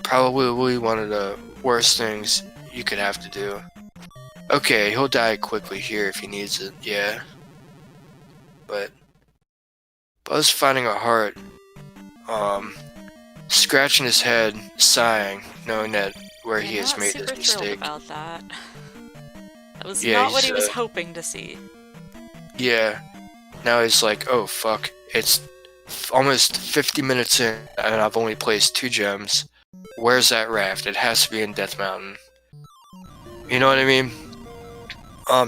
probably one of the worst things you could have to do. Okay, he'll die quickly here if he needs it, yeah. But Buzz finding a heart, scratching his head, sighing, knowing that where he has made this mistake. About that. That was not what he was hoping to see. Yeah. Now he's like, oh fuck, it's almost 50 minutes in, and I've only placed 2 gems. Where's that raft? It has to be in Death Mountain. You know what I mean?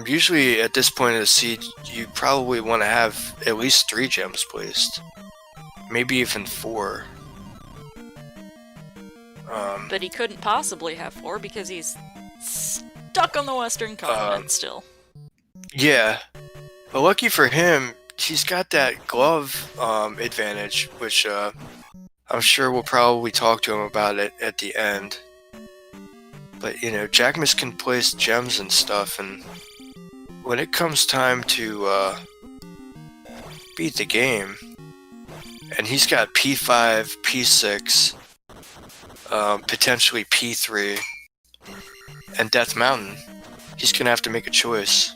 Usually at this point of the seed, you probably want to have at least 3 gems placed. Maybe even 4. But he couldn't possibly have 4 because he's stuck on the Western continent still. Yeah. But lucky for him, he's got that glove advantage, which I'm sure we'll probably talk to him about it at the end. But, you know, Jackimus can place gems and stuff, and when it comes time to beat the game, and he's got P5, P6, potentially P3, and Death Mountain, he's gonna have to make a choice.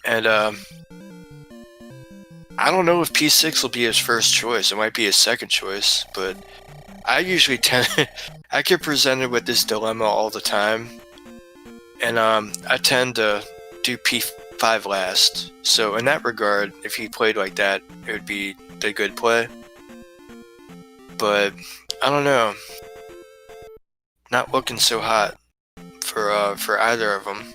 And I don't know if P6 will be his first choice. It might be his second choice, but I usually I get presented with this dilemma all the time, and I tend to do P5 last. So in that regard, if he played like that, it would be the good play. But I don't know. Not looking so hot for either of them.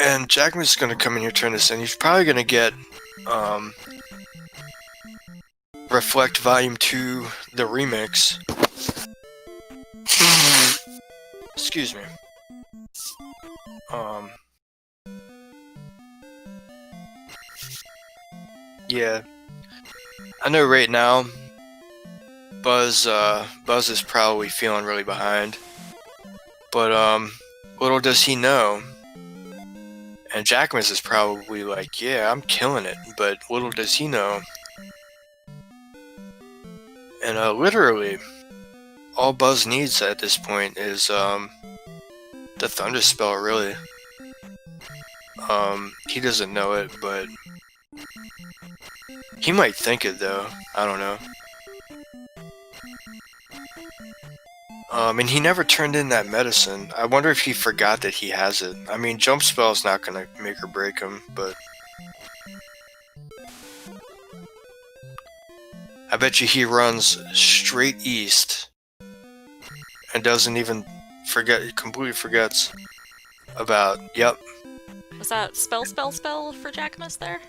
And Jackimus is gonna come in here, turn this in. He's probably gonna get Reflect Volume 2, the remix. Excuse me. Yeah. I know right now, Buzz is probably feeling really behind. But, little does he know. And Jackimus is probably like, yeah, I'm killing it. But little does he know. And, literally, all Buzz needs at this point is, the Thunder Spell, really. He doesn't know it, but he might think it, though. I don't know. And he never turned in that medicine. I wonder if he forgot that he has it. I mean, Jump Spell's not gonna make or break him, but I bet you he runs straight east and doesn't even forget, completely forgets about, yep. Was that spell for Jackimus there?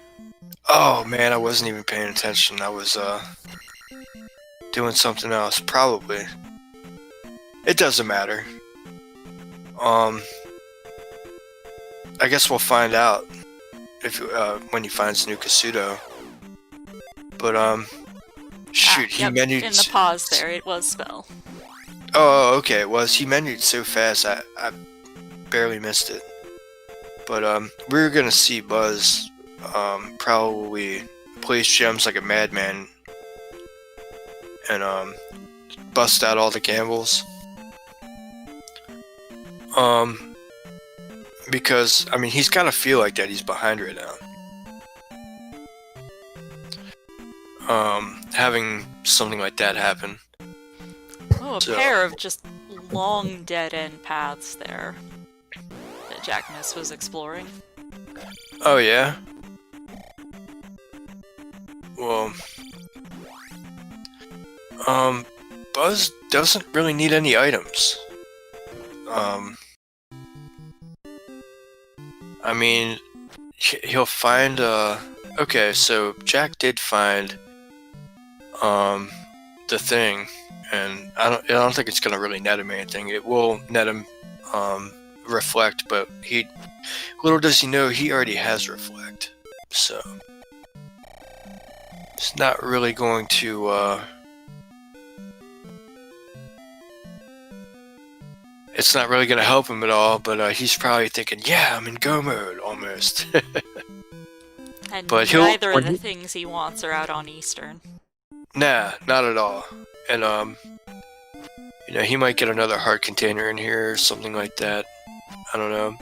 Oh man, I wasn't even paying attention. I was, doing something else, probably. It doesn't matter. I guess we'll find out if when he finds New Kasuto. But shoot, he yep, menued in the pause there. It was spell. Oh, okay, it was. He menued so fast, I barely missed it. But we're gonna see Buzz probably place gems like a madman and bust out all the gambles. Because, I mean, he's gotta feel like that he's behind right now. Having something like that happen. Oh, a pair of just long dead-end paths there that Jackimus was exploring. Oh, yeah? Well, Buzz doesn't really need any items. I mean, he'll find, okay, so Jack did find, the thing, and I don't think it's gonna really net him anything. It will net him, Reflect, but little does he know, he already has Reflect, so it's not really going to, it's not really going to help him at all, but he's probably thinking, yeah, I'm in go mode, almost. And but neither of the things he wants are out on Eastern. Nah, not at all. And, you know, he might get another heart container in here or something like that. I don't know.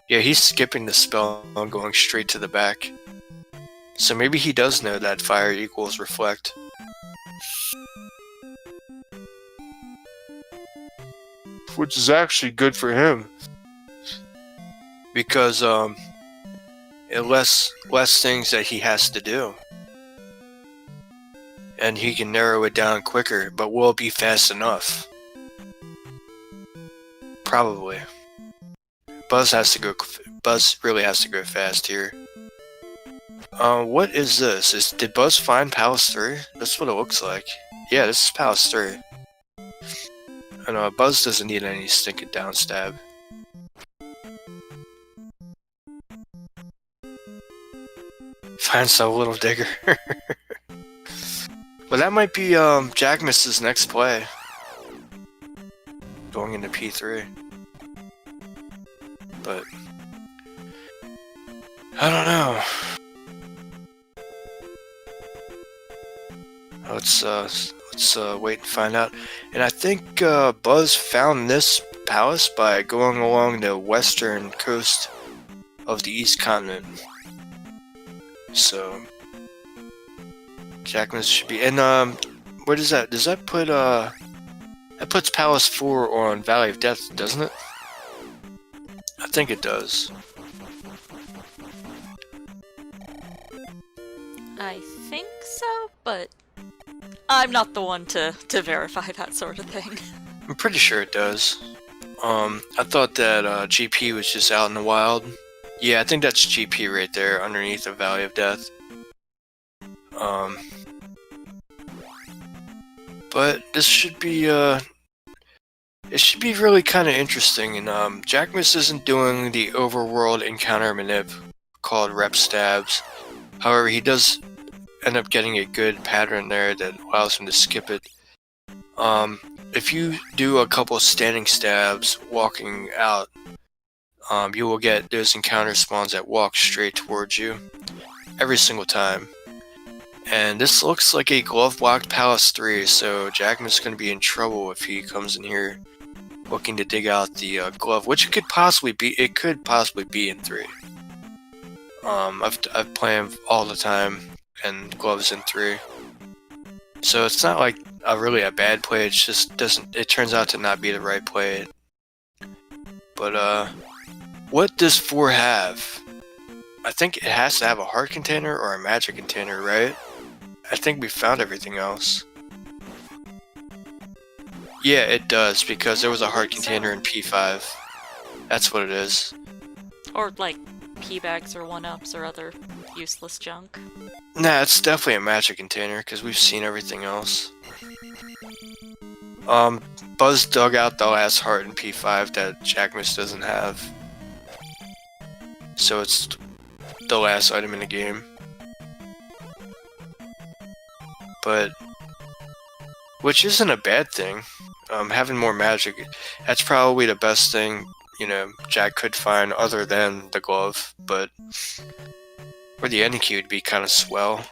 Yeah, he's skipping the spell and going straight to the back. So maybe he does know that fire equals reflect. Which is actually good for him. Because, it less things that he has to do. And he can narrow it down quicker, but will it be fast enough? Probably. Buzz really has to go fast here. What is this? Did Buzz find Palace 3? That's what it looks like. Yeah, this is Palace 3. And Buzz doesn't need any stinking downstab. Find some little digger. Well, that might be Jackimus's next play. Going into P3. But I don't know. Let's wait and find out. And I think Buzz found this palace by going along the western coast of the East Continent. So Jackimus should be. And what is that? Does that put that puts Palace 4 on Valley of Death, doesn't it? I think it does. I think so, but I'm not the one to verify that sort of thing. I'm pretty sure it does. I thought that GP was just out in the wild. Yeah, I think that's GP right there underneath the Valley of Death. But this should be it should be really kind of interesting. And Jackimus isn't doing the overworld encounter manip called rep stabs. However, he does end up getting a good pattern there that allows him to skip it. If you do a couple standing stabs walking out, you will get those encounter spawns that walk straight towards you every single time. And this looks like a glove-blocked Palace 3, so Jackimus is going to be in trouble if he comes in here looking to dig out the glove, which it could possibly be in 3. I've played all the time, and gloves in 3. So it's not like really a bad play, it just it turns out to not be the right play. But what does 4 have? I think it has to have a heart container or a magic container, right? I think we found everything else. Yeah, it does, because there was a heart container in P5. That's what it is. Or, like, P-bags or 1-ups or other useless junk. Nah, it's definitely a magic container, because we've seen everything else. Buzz dug out the last heart in P5 that Jackimus doesn't have. So it's the last item in the game. But, which isn't a bad thing. Having more magic, that's probably the best thing, you know, Jack could find other than the glove, but or the ending key would be kind of swell.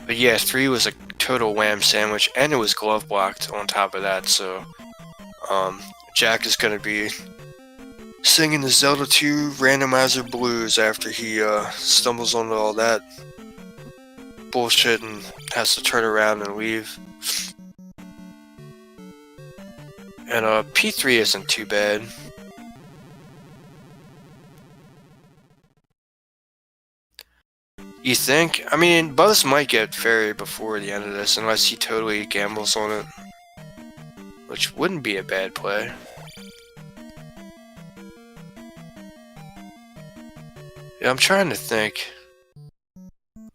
But yeah, 3 was a total wham sandwich, and it was glove blocked on top of that, so Jack is gonna be singing the Zelda 2 Randomizer blues after he stumbles onto all that bullshit and has to turn around and leave. And P3 isn't too bad. You think? I mean, Buzz might get Fairy before the end of this, unless he totally gambles on it. Which wouldn't be a bad play. Yeah, I'm trying to think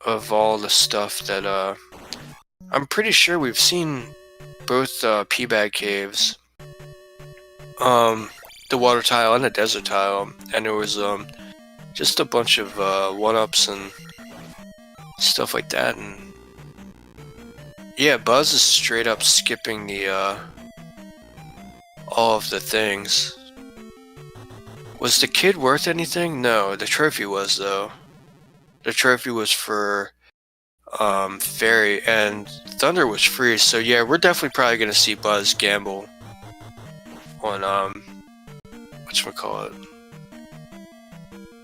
of all the stuff that, I'm pretty sure we've seen both, P-Bag Caves, the water tile and the desert tile, and there was, just a bunch of, 1-ups and stuff like that, and yeah, Buzz is straight up skipping the, all of the things. Was the kid worth anything? No, the trophy was, though. The trophy was for Fairy, and Thunder was free, so yeah, we're definitely probably gonna see Buzz gamble on whatchamacallit,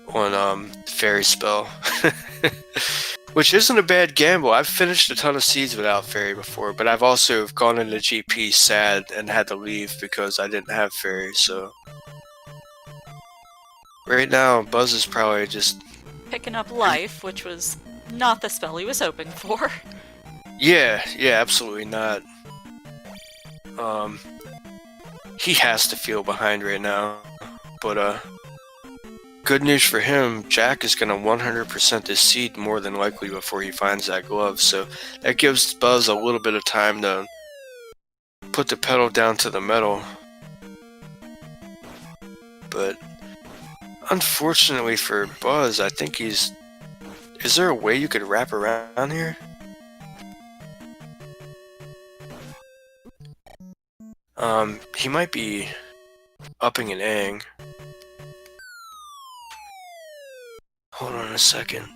on Fairy spell. Which isn't a bad gamble. I've finished a ton of seeds without Fairy before, but I've also gone into GP sad and had to leave because I didn't have Fairy, so right now Buzz is probably just Picking up life, which was not the spell he was hoping for. Yeah, absolutely not. He has to feel behind right now, but good news for him, Jack is gonna 100% this seed more than likely before he finds that glove, so that gives Buzz a little bit of time to put the pedal down to the metal. But unfortunately for Buzz, I think he's... Is there a way you could wrap around here? He might be upping an ang. Hold on a second.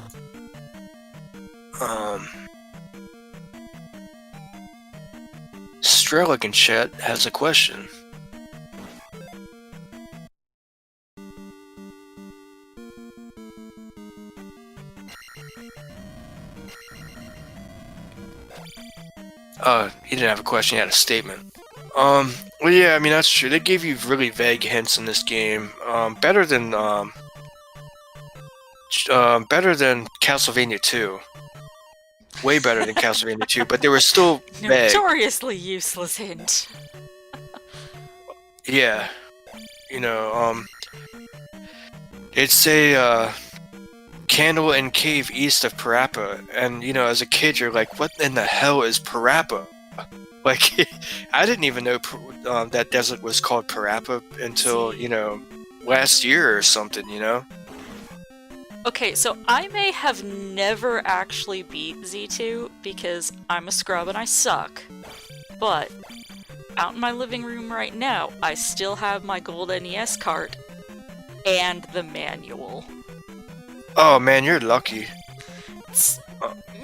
Strelic in chat has a question. He didn't have a question, he had a statement. Well, yeah, I mean, that's true. They gave you really vague hints in this game. Better than Castlevania 2. Way better than Castlevania 2, but they were still vague. Notoriously useless hint. Yeah. You know, it'd say, Candle and Cave east of Parappa, and you know, as a kid, you're like, what in the hell is Parappa? Like, I didn't even know that desert was called Parappa until, you know, last year or something, you know? Okay, so I may have never actually beat Z2 because I'm a scrub and I suck. But out in my living room right now, I still have my gold NES cart and the manual. Oh man, you're lucky. It's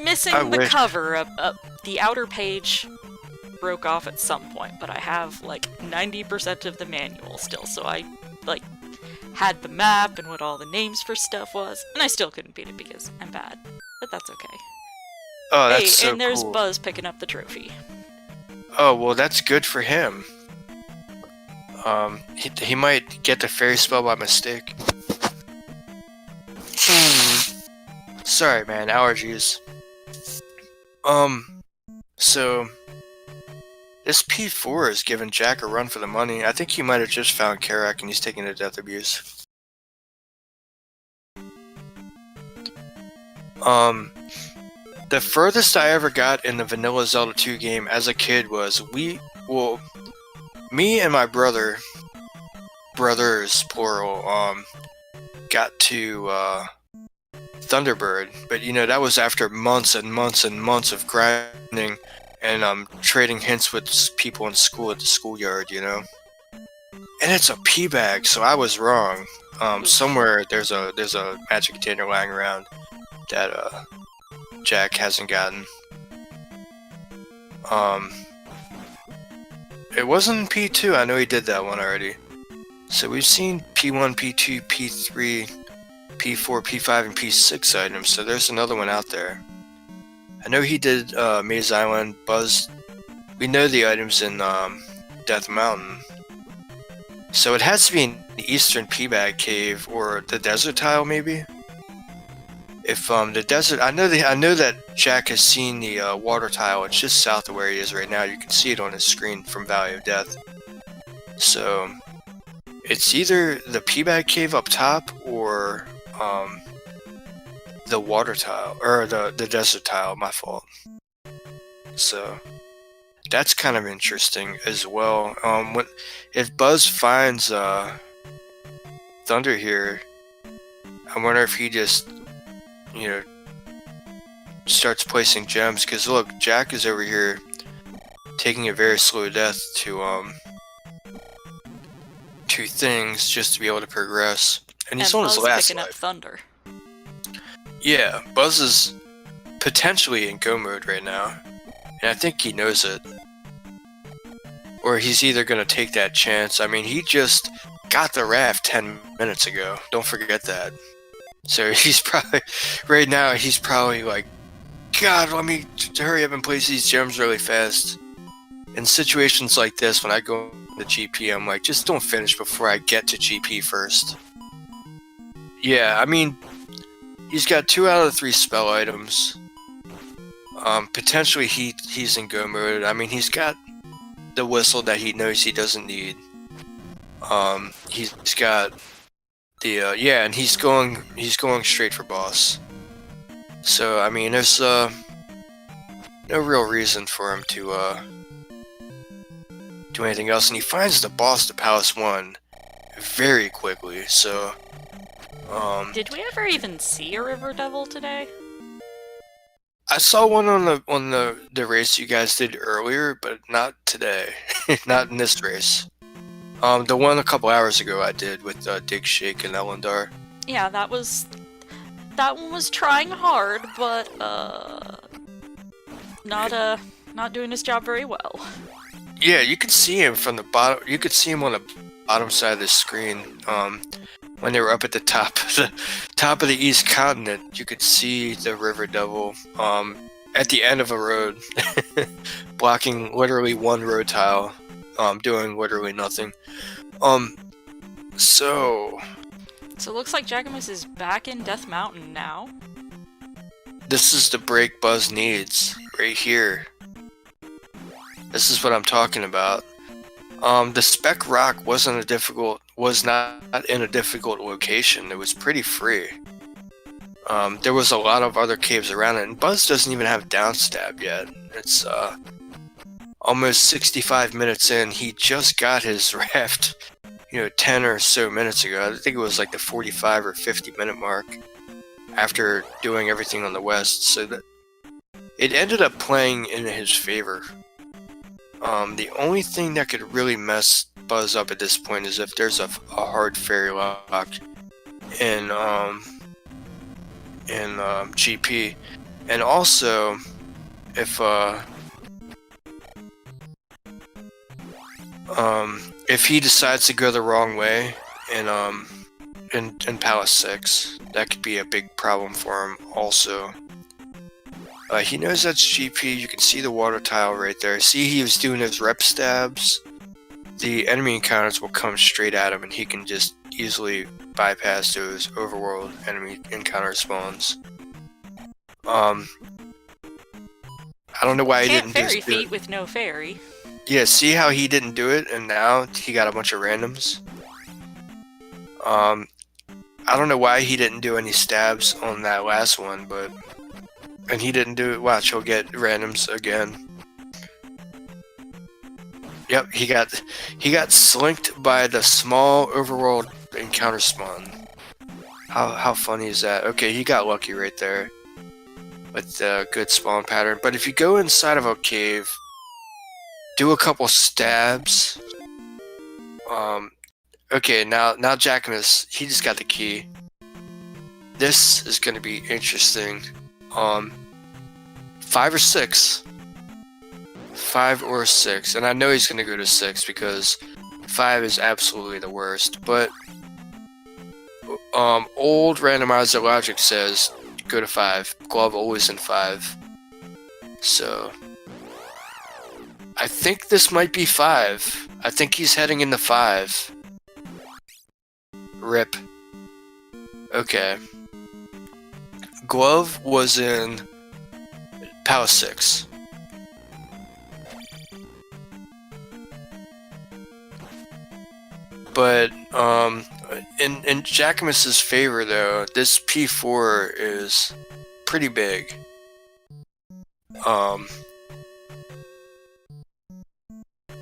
missing I the wish. cover. The outer page broke off at some point, but I have like 90% of the manual still, so I like had the map and what all the names for stuff was, and I still couldn't beat it because I'm bad. But that's okay. Oh, that's Hey, so and there's cool. Buzz picking up the trophy. Oh, well, that's good for him. He might get the fairy spell by mistake. Sorry, man, allergies. So this P4 is giving Jack a run for the money. I think he might have just found Karak and he's taking a death abuse. The furthest I ever got in the vanilla Zelda 2 game as a kid was me and my brothers plural, got to Thunderbird, but you know, that was after months and months and months of grinding and trading hints with people in school at the schoolyard, you know. And it's a pea bag, so I was wrong. Somewhere there's a magic container lying around that Jack hasn't gotten. It wasn't P2. I know he did that one already. So we've seen P1, P2, P3, P4, P5, and P6 items. So there's another one out there. I know he did Maze Island, Buzz. We know the items in Death Mountain. So it has to be in the Eastern P-Bag Cave or the Desert Tile, maybe. If the desert, I know that Jack has seen the water tile. It's just south of where he is right now. You can see it on his screen from Valley of Death. So it's either the P-Bag Cave up top or the water tile or the desert tile. My fault. So that's kind of interesting as well. If Buzz finds Thunder here, I wonder if he just, you know, starts placing gems, because look, Jack is over here taking a very slow death to things just to be able to progress, and he's on his Buzz last picking up life. Thunder. Yeah, Buzz is potentially in go mode right now, and I think he knows it, or he's either gonna take that chance. I mean, he just got the raft 10 minutes ago, don't forget that. So he's probably, right now, he's probably like, God, let me hurry up and place these gems really fast. In situations like this, when I go to GP, I'm like, just don't finish before I get to GP first. Yeah, I mean, he's got 2 out of the 3 spell items. Potentially he's in go mode. I mean, he's got the whistle that he knows he doesn't need. He's got the yeah, and he's going straight for boss. So I mean, there's no real reason for him to do anything else, and he finds the boss to Palace 1 very quickly. So Did we ever even see a River Devil today? I saw one on the race you guys did earlier, but not today. Not in this race. The one a couple hours ago I did with Dig Shake and Elendar. Yeah, that one was trying hard, but not doing his job very well. Yeah, you could see him from the bottom. You could see him on the bottom side of the screen. When they were up at the top of the East Continent, you could see the River Devil at the end of a road, blocking literally one road tile, doing literally nothing. So it looks like Jackimus is back in Death Mountain now. This is the break Buzz needs right here. This is what I'm talking about. The Spec Rock was not in a difficult location. It was pretty free. there was a lot of other caves around it, and Buzz doesn't even have downstab yet. It's almost 65 minutes in. He just got his raft, 10 or so minutes ago. I think it was like the 45 or 50 minute mark after doing everything on the west, so that it ended up playing in his favor. The only thing that could really mess Buzz up at this point is if there's a hard fairy lock in GP, and also if he decides to go the wrong way in Palace 6, that could be a big problem for him also. He knows that's GP. You can see the water tile right there. See, he was doing his rep stabs. The enemy encounters will come straight at him, and he can just easily bypass those overworld enemy encounter spawns. I don't know why he didn't do fairy feet with no fairy. Yeah, see how he didn't do it, and now he got a bunch of randoms? I don't know why he didn't do any stabs on that last one, but... And he didn't do it. Watch, he'll get randoms again. Yep, he got slinked by the small overworld encounter spawn. How funny is that? Okay, he got lucky right there with the good spawn pattern. But if you go inside of a cave, do a couple stabs. Okay, now Jackimus, he just got the key. This is going to be interesting. 5 or 6. 5 or 6, and I know he's gonna go to 6 because 5 is absolutely the worst. But old randomizer logic says go to 5. Glove always in 5. So I think this might be 5. I think he's heading into 5. Rip. Okay. Glove was in Palace 6. But in Jackimus's favor though, this P4 is pretty big. And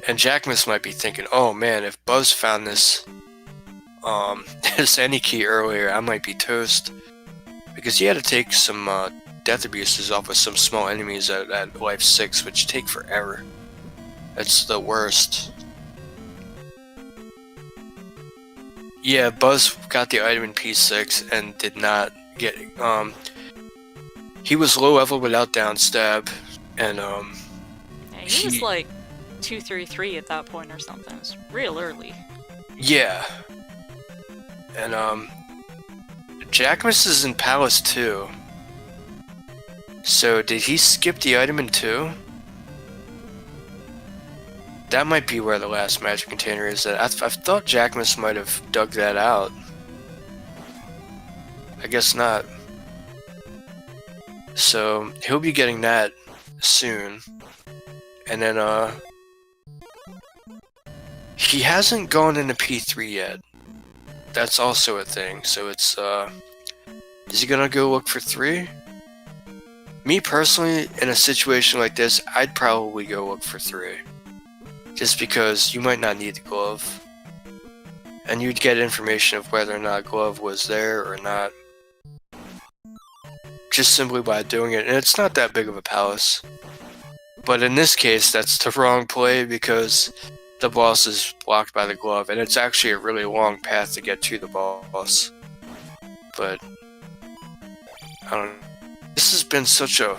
Jackimus might be thinking, oh man, if Buzz found this this any key earlier, I might be toast. Because he had to take some death abuses off of some small enemies at life 6, which take forever. That's the worst. Yeah, Buzz got the item in P6 and did not get... he was low level without downstab, and Yeah, he was like 233 at that point or something. It was real early. Yeah. And Jackimus is in Palace 2. So did he skip the item in 2? That might be where the last magic container is. I thought Jackimus might have dug that out. I guess not. So he'll be getting that soon. And then he hasn't gone into P3 yet. That's also a thing. So it's is he gonna go look for 3? Me personally, in a situation like this, I'd probably go look for 3. Just because you might not need the glove. And you'd get information of whether or not glove was there or not. Just simply by doing it. And it's not that big of a palace. But in this case, that's the wrong play because the boss is blocked by the glove. And it's actually a really long path to get to the boss. But I don't know. This has been such a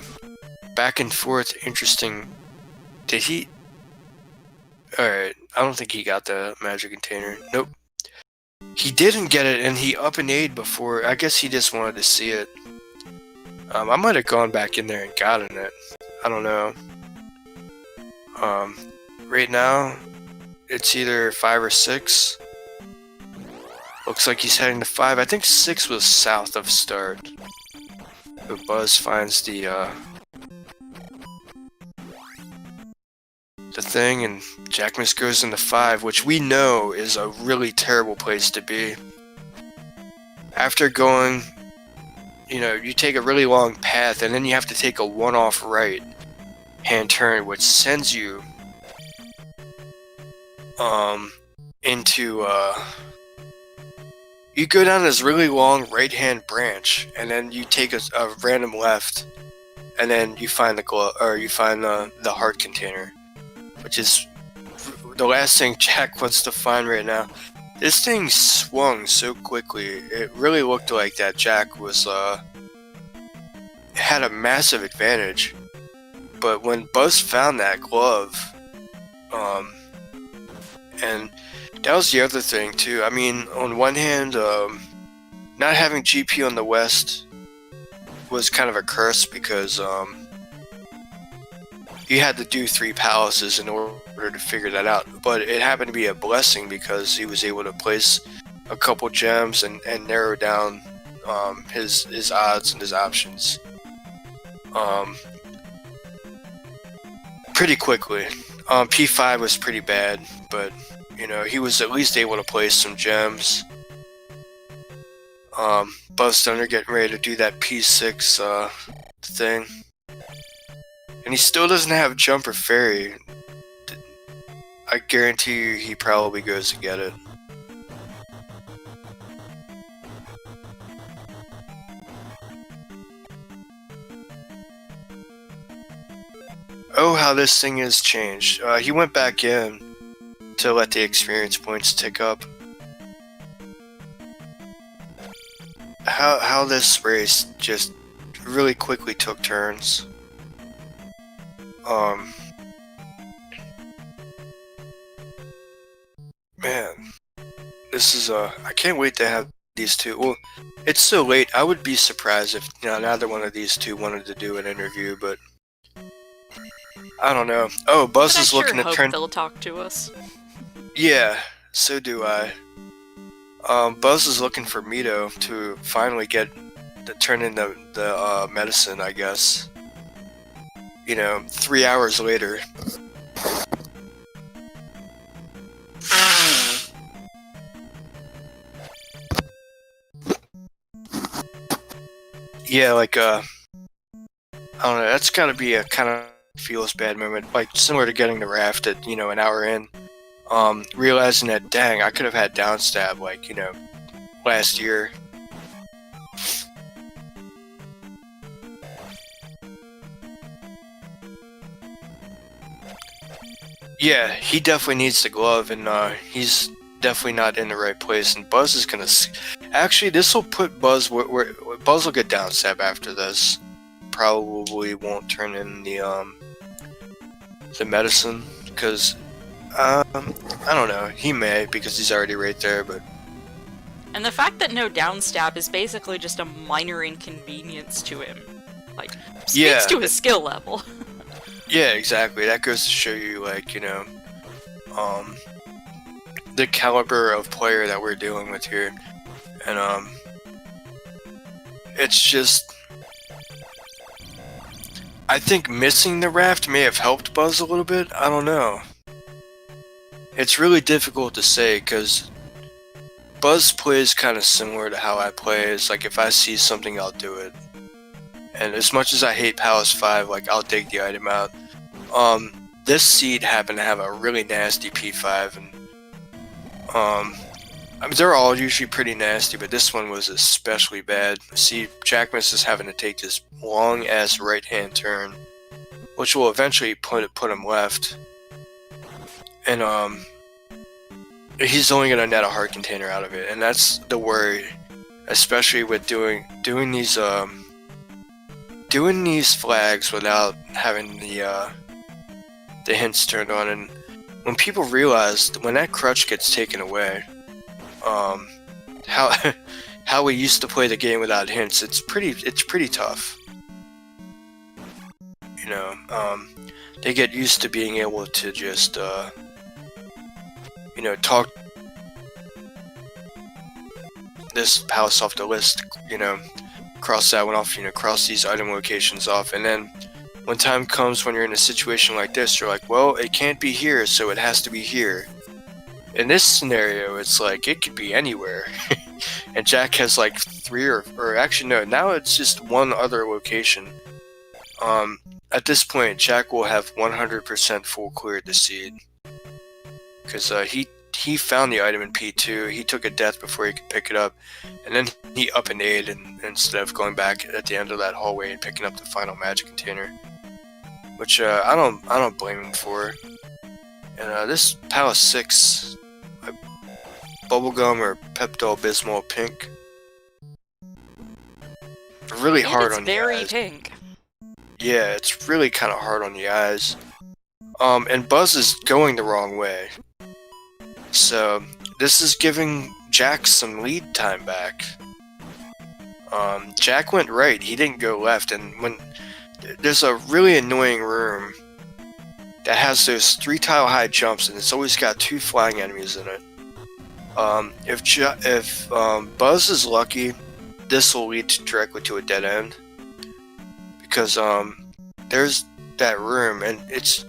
back and forth interesting... Did he... Alright, I don't think he got the magic container. Nope. He didn't get it, and he up and A'd before. I guess he just wanted to see it. I might have gone back in there and gotten it. I don't know. Right now, it's either 5 or 6. Looks like he's heading to 5. I think 6 was south of start. So Buzz finds the thing, and Jackimus goes into 5, which we know is a really terrible place to be. After going you take a really long path, and then you have to take a one-off right hand turn, which sends you into you go down this really long right hand branch, and then you take a random left, and then you find the heart container, which is the last thing Jack wants to find right now. This thing swung so quickly, it really looked like that Jack was had a massive advantage. But when Buzz found that glove, and that was the other thing too. I mean, on one hand, not having GP on the West was kind of a curse because you had to do 3 palaces in order to figure that out. But it happened to be a blessing because he was able to place a couple gems and narrow down his odds and his options pretty quickly. P5 was pretty bad, but he was at least able to place some gems. BuzzThunder getting ready to do that P6 thing. And he still doesn't have Jump or Fairy. I guarantee you he probably goes to get it. Oh, how this thing has changed. He went back in to let the experience points tick up. How this race just really quickly took turns. Man, this is I can't wait to have these two. Well, it's so late. I would be surprised if neither one of these two wanted to do an interview, but I don't know. Oh, Buzz is looking to turn. They'll talk to us. Yeah, so do I. Buzz is looking for Mito to finally get to turn in the medicine, I guess. 3 hours later. Yeah, like I don't know. That's gotta be a kind of feels bad moment, like similar to getting the raft at an hour in. Realizing that, dang, I could have had down stab like last year. Yeah, he definitely needs the glove, and he's definitely not in the right place. And Buzz is gonna actually, this will put Buzz where Buzz will get down stab after this. Probably won't turn in the medicine because I don't know. He may, because he's already right there, but. And the fact that no down stab is basically just a minor inconvenience to him, like, speaks to his skill level. Yeah, exactly. That goes to show you, like, the caliber of player that we're dealing with here, and it's just. I think missing the raft may have helped Buzz a little bit. I don't know. It's really difficult to say because Buzz plays kind of similar to how I play. It's like if I see something, I'll do it. And as much as I hate Palace 5, like I'll take the item out. This seed happened to have a really nasty P5, and I mean they're all usually pretty nasty, but this one was especially bad. See, Jackimus is having to take this long ass right hand turn, which will eventually put him left. And he's only gonna net a heart container out of it, and that's the worry, especially with doing these flags without having the hints turned on. And when people realize when that crutch gets taken away, how we used to play the game without hints, it's pretty tough. They get used to being able to just talk this palace off the list, cross that one off, cross these item locations off, and then when time comes when you're in a situation like this, you're like, well, it can't be here, so it has to be here. In this scenario, it's like, it could be anywhere. and Jack has like 3 or actually no, now it's just 1 other location. At this point, Jack will have 100% full cleared the seed, because he found the item in P2. He took a death before he could pick it up, and then he up and A'd instead of going back at the end of that hallway and picking up the final magic container, which I don't blame him for. And this Palace 6, Bubblegum or Pepto-Bismol pink, really hard on the eyes. It's very pink. Yeah, it's really kind of hard on the eyes. And Buzz is going the wrong way. So, this is giving Jack some lead time back. Jack went right, he didn't go left, and when there's a really annoying room that has those 3 tile high jumps, and it's always got 2 flying enemies in it. If Buzz is lucky, this will lead directly to a dead end, because there's that room, and it's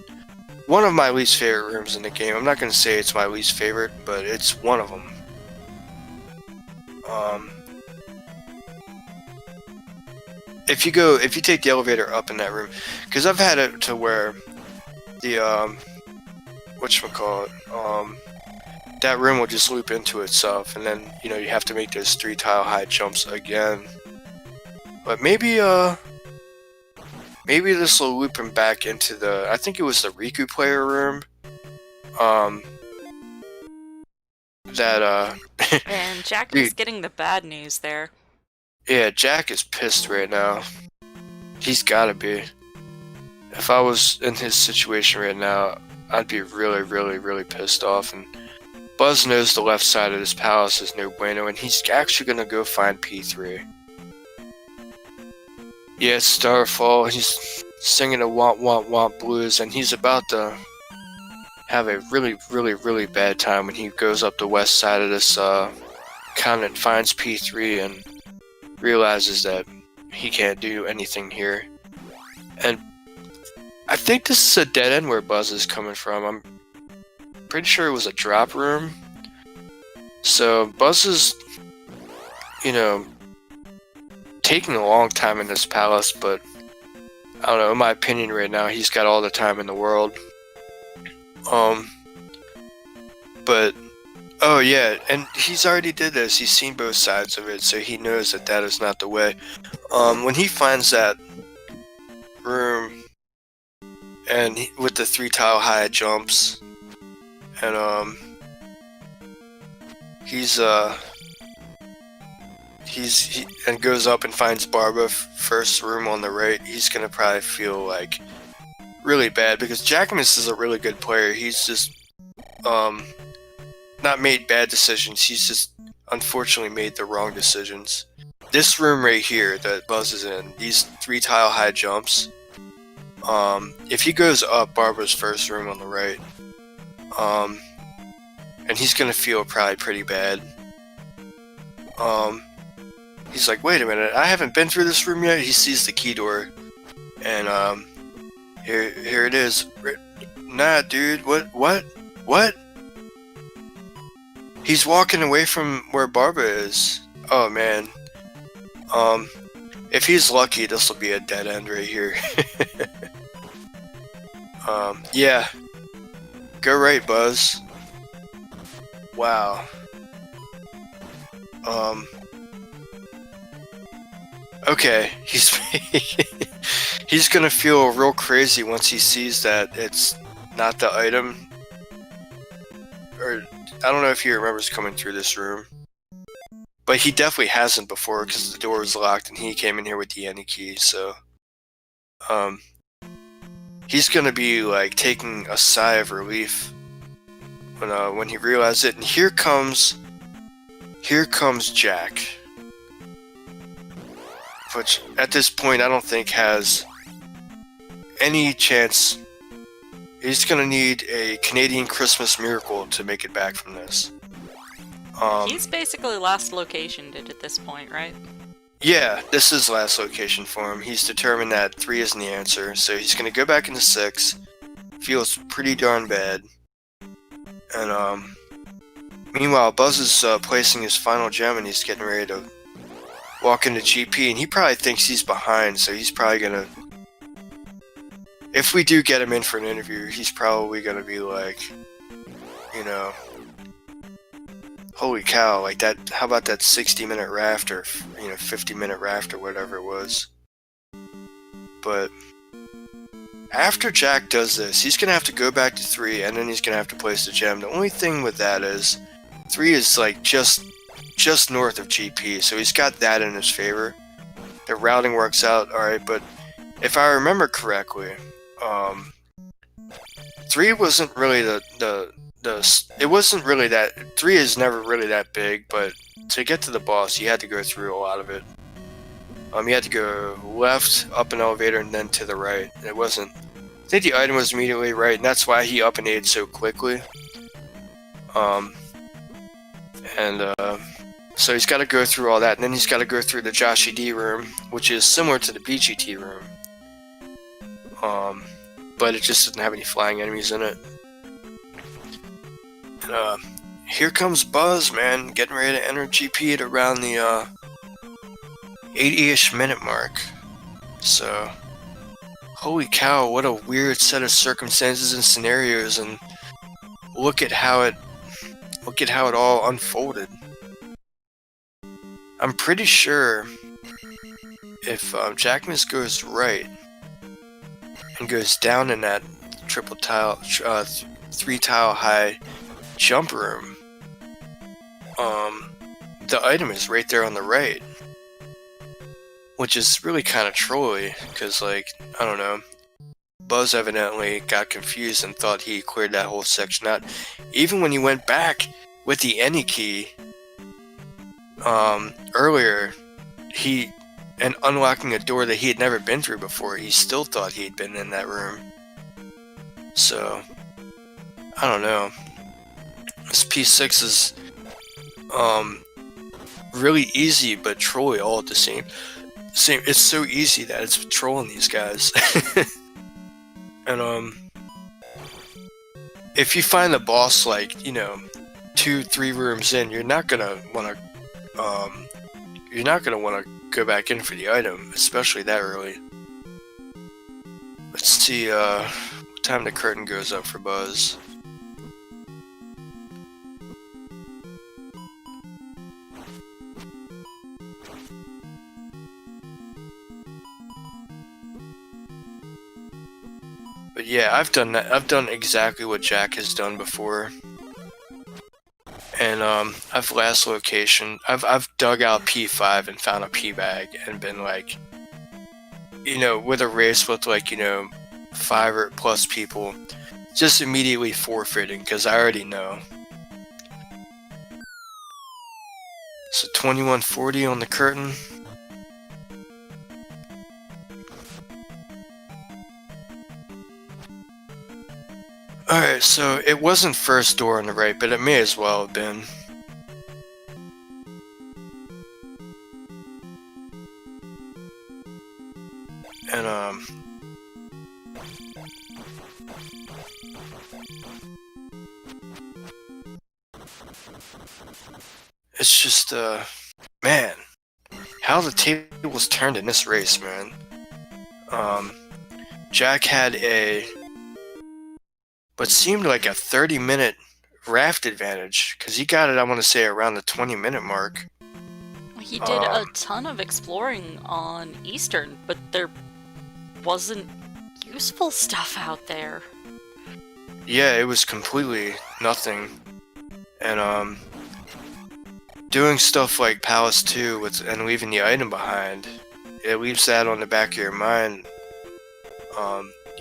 one of my least favorite rooms in the game. I'm not going to say it's my least favorite, but it's one of them. If you take the elevator up in that room, because I've had it to where the whatchamacallit, that room will just loop into itself, and then you have to make those 3 tile high jumps again. But maybe this will loop him back into the, I think it was the Riku player room. And Jack is getting the bad news there. Yeah, Jack is pissed right now. He's gotta be. If I was in his situation right now, I'd be really, really, really pissed off. And Buzz knows the left side of this palace is no bueno, and he's actually gonna go find P3. Yeah, it's Starfall. He's singing a womp womp womp blues, and he's about to have a really, really, really bad time when he goes up the west side of this continent, finds P3, and realizes that he can't do anything here. And I think this is a dead end where Buzz is coming from. I'm pretty sure it was a drop room. So Buzz is, taking a long time in this palace, but I don't know, in my opinion right now, he's got all the time in the world. But oh yeah, and he's already did this. He's seen both sides of it, so he knows that that is not the way. When he finds that room, and with the 3 tile high jumps, and and goes up and finds Barba first room on the right, he's gonna probably feel like really bad, because Jackimus is a really good player. He's just not made bad decisions, he's just unfortunately made the wrong decisions. This room right here that Buzz is in, these 3 tile high jumps, if he goes up Barbara's first room on the right, and he's gonna feel probably pretty bad. He's like, wait a minute, I haven't been through this room yet. He sees the key door, and here it is. Nah, dude, what? He's walking away from where Barbara is. Oh man. If he's lucky, this will be a dead end right here. Yeah. Go right, Buzz. Wow. Okay, he's gonna feel real crazy once he sees that it's not the item. Or, I don't know if he remembers coming through this room. But he definitely hasn't before, because the door was locked and he came in here with the Any key, so... he's gonna be, like, taking a sigh of relief when he realizes it. And here comes Jack. Which, at this point, I don't think has any chance. He's gonna need a Canadian Christmas miracle to make it back from this. He's basically last locationed it at this point, right? Yeah, this is last location for him. He's determined that 3 isn't the answer, so he's gonna go back into 6. Feels pretty darn bad. And, Meanwhile, Buzz is placing his final gem and he's getting ready to walk into GP, and he probably thinks he's behind, so he's probably gonna... If we do get him in for an interview, he's probably gonna be like, you know, holy cow, like that, how about that 60-minute raft, or, you know, 50-minute raft, or whatever it was. But after Jack does this, he's gonna have to go back to 3, and then he's gonna have to place the gem. The only thing with that is 3 is like just north of GP, so he's got that in his favor. The routing works out alright, but if I remember correctly, 3 wasn't really it wasn't really that... 3 is never really that big, but to get to the boss, you had to go through a lot of it. You had to go left, up an elevator, and then to the right. It wasn't... I think the item was immediately right, and that's why he up and A'd so quickly. So he's got to go through all that, and then he's got to go through the Joshy D room, which is similar to the BGT room. But it just doesn't have any flying enemies in it. And, here comes Buzz, man, getting ready to enter GP at around the 80-ish minute mark. So, holy cow, what a weird set of circumstances and scenarios, and look at how it all unfolded. I'm pretty sure if Jackimus goes right and goes down in that triple tile, 3 tile high jump room, the item is right there on the right, which is really kind of trolly, because, like, I don't know, Buzz evidently got confused and thought he cleared that whole section out. Even when he went back with the any key earlier, and unlocking a door that he had never been through before, he still thought he'd been in that room. So, I don't know. This P6 is really easy but trolly all at the same. It's so easy that it's trolling these guys. And if you find the boss, like, you know, 2-3 rooms in, you're not gonna want to go back in for the item, especially that early. Let's see what time the curtain goes up for Buzz. But yeah, I've done that. I've done exactly what Jack has done before. And I've last location. I've dug out P5 and found a P bag and been like, you know, with a race with, like, you know, 5 or plus people, just immediately forfeiting because I already know. So 2140 on the curtain. Alright, so it wasn't first door on the right, but it may as well have been. And, it's just, man, how the tables turned in this race, man. Jack had what seemed like a 30-minute raft advantage, because he got it, I want to say, around the 20-minute mark. He did a ton of exploring on Eastern, but there wasn't useful stuff out there. Yeah, it was completely nothing. And doing stuff like Palace 2 and leaving the item behind, it leaves that on the back of your mind.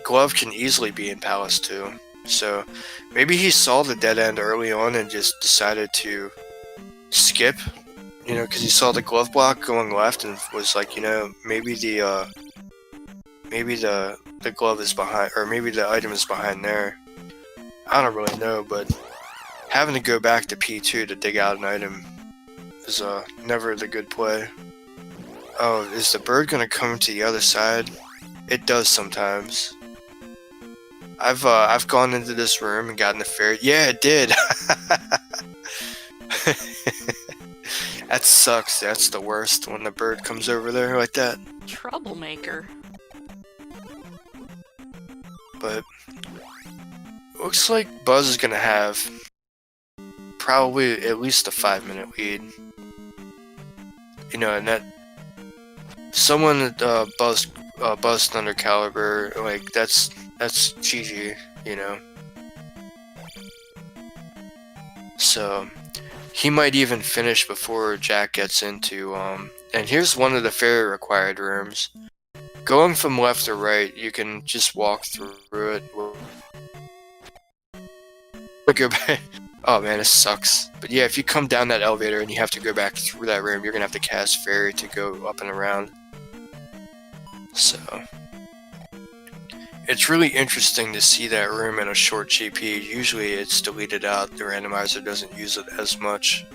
Glove can easily be in Palace 2. So maybe he saw the dead end early on and just decided to skip, you know, because he saw the glove block going left and was like, you know, maybe the glove is behind, or maybe the item is behind there. I don't really know, but having to go back to P2 to dig out an item is never the good play. Oh, is the bird gonna come to the other side? It does sometimes. I've gone into this room and gotten the fairy. Yeah, it did. That sucks. That's the worst when the bird comes over there like that. Troublemaker. But looks like Buzz is gonna have probably at least a 5-minute lead. You know, and that someone at BuzzThunder caliber, like that's GG. You know. So he might even finish before Jack gets into and here's one of the fairy required rooms. Going from left to right, you can just walk through it. Go back. Oh man, this sucks. But yeah, if you come down that elevator and you have to go back through that room, you're gonna have to cast fairy to go up and around. So it's really interesting to see that room in a short GP. Usually it's deleted out, the randomizer doesn't use it as much.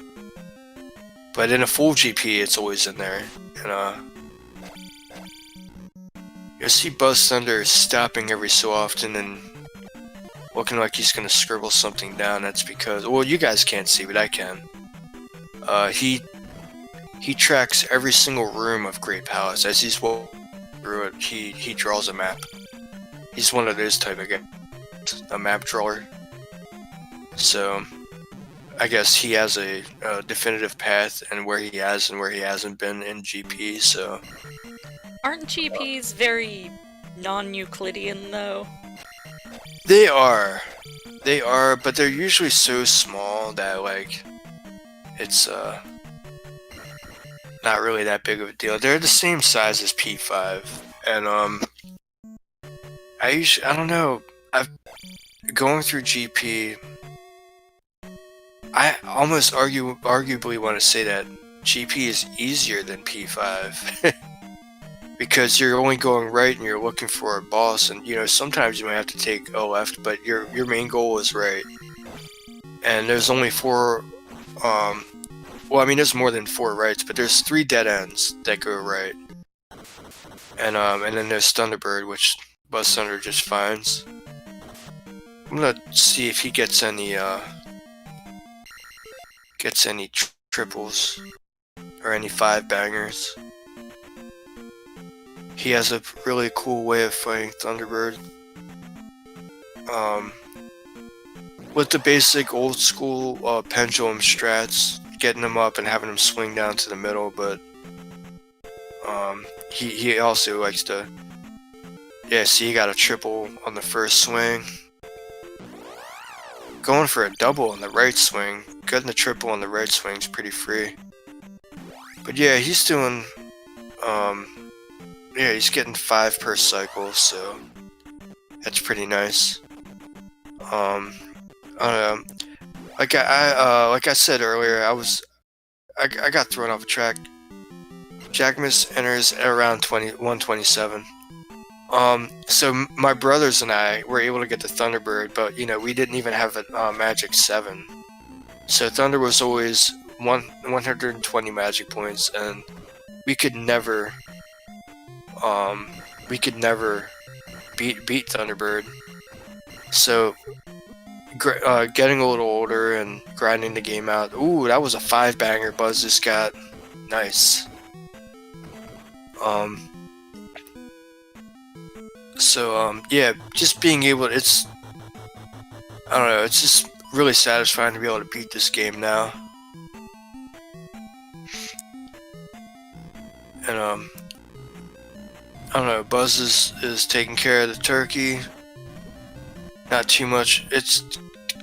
But in a full GP, it's always in there. And you'll see BuzzThunder stopping every so often and looking like he's gonna scribble something down. That's because, well, you guys can't see, but I can. He tracks every single room of Great Palace. As he's walking through it, he draws a map. He's one of those type of guys, a map drawer. So I guess he has a definitive path and where he has and where he hasn't been in GP. So Aren't GPs very non-Euclidean, though? they are, but they're usually so small that like it's not really that big of a deal. They're the same size as P5, and I don't know. Going through GP, I almost arguably want to say that GP is easier than P5 because you're only going right and you're looking for a boss, and you know sometimes you might have to take a left, but your main goal is right. And there's only 4. Well, I mean there's more than 4 rights, but there's 3 dead ends that go right. And then there's Thunderbird, which BuzzThunder just finds. I'm gonna see if he gets any triples or any 5 bangers. He has a really cool way of fighting Thunderbird. With the basic old school pendulum strats, getting him up and having him swing down to the middle, but he also likes to. Yeah, see, he got a triple on the first swing. Going for a double on the right swing. Getting the triple on the right swing is pretty free. But yeah, he's doing, yeah, he's getting 5 per cycle, so that's pretty nice. Like I said earlier, I got thrown off a track. Jackimus enters at around 127. So my brothers and I were able to get the Thunderbird, but you know we didn't even have a Magic 7. So Thunder was always 120 Magic points, and we could never beat Thunderbird. So getting a little older and grinding the game out. Ooh, that was a 5 banger Buzz just got. Nice. So yeah, just being able to, it's, I don't know, it's just really satisfying to be able to beat this game now. And I don't know, Buzz is taking care of the turkey. Not too much. It's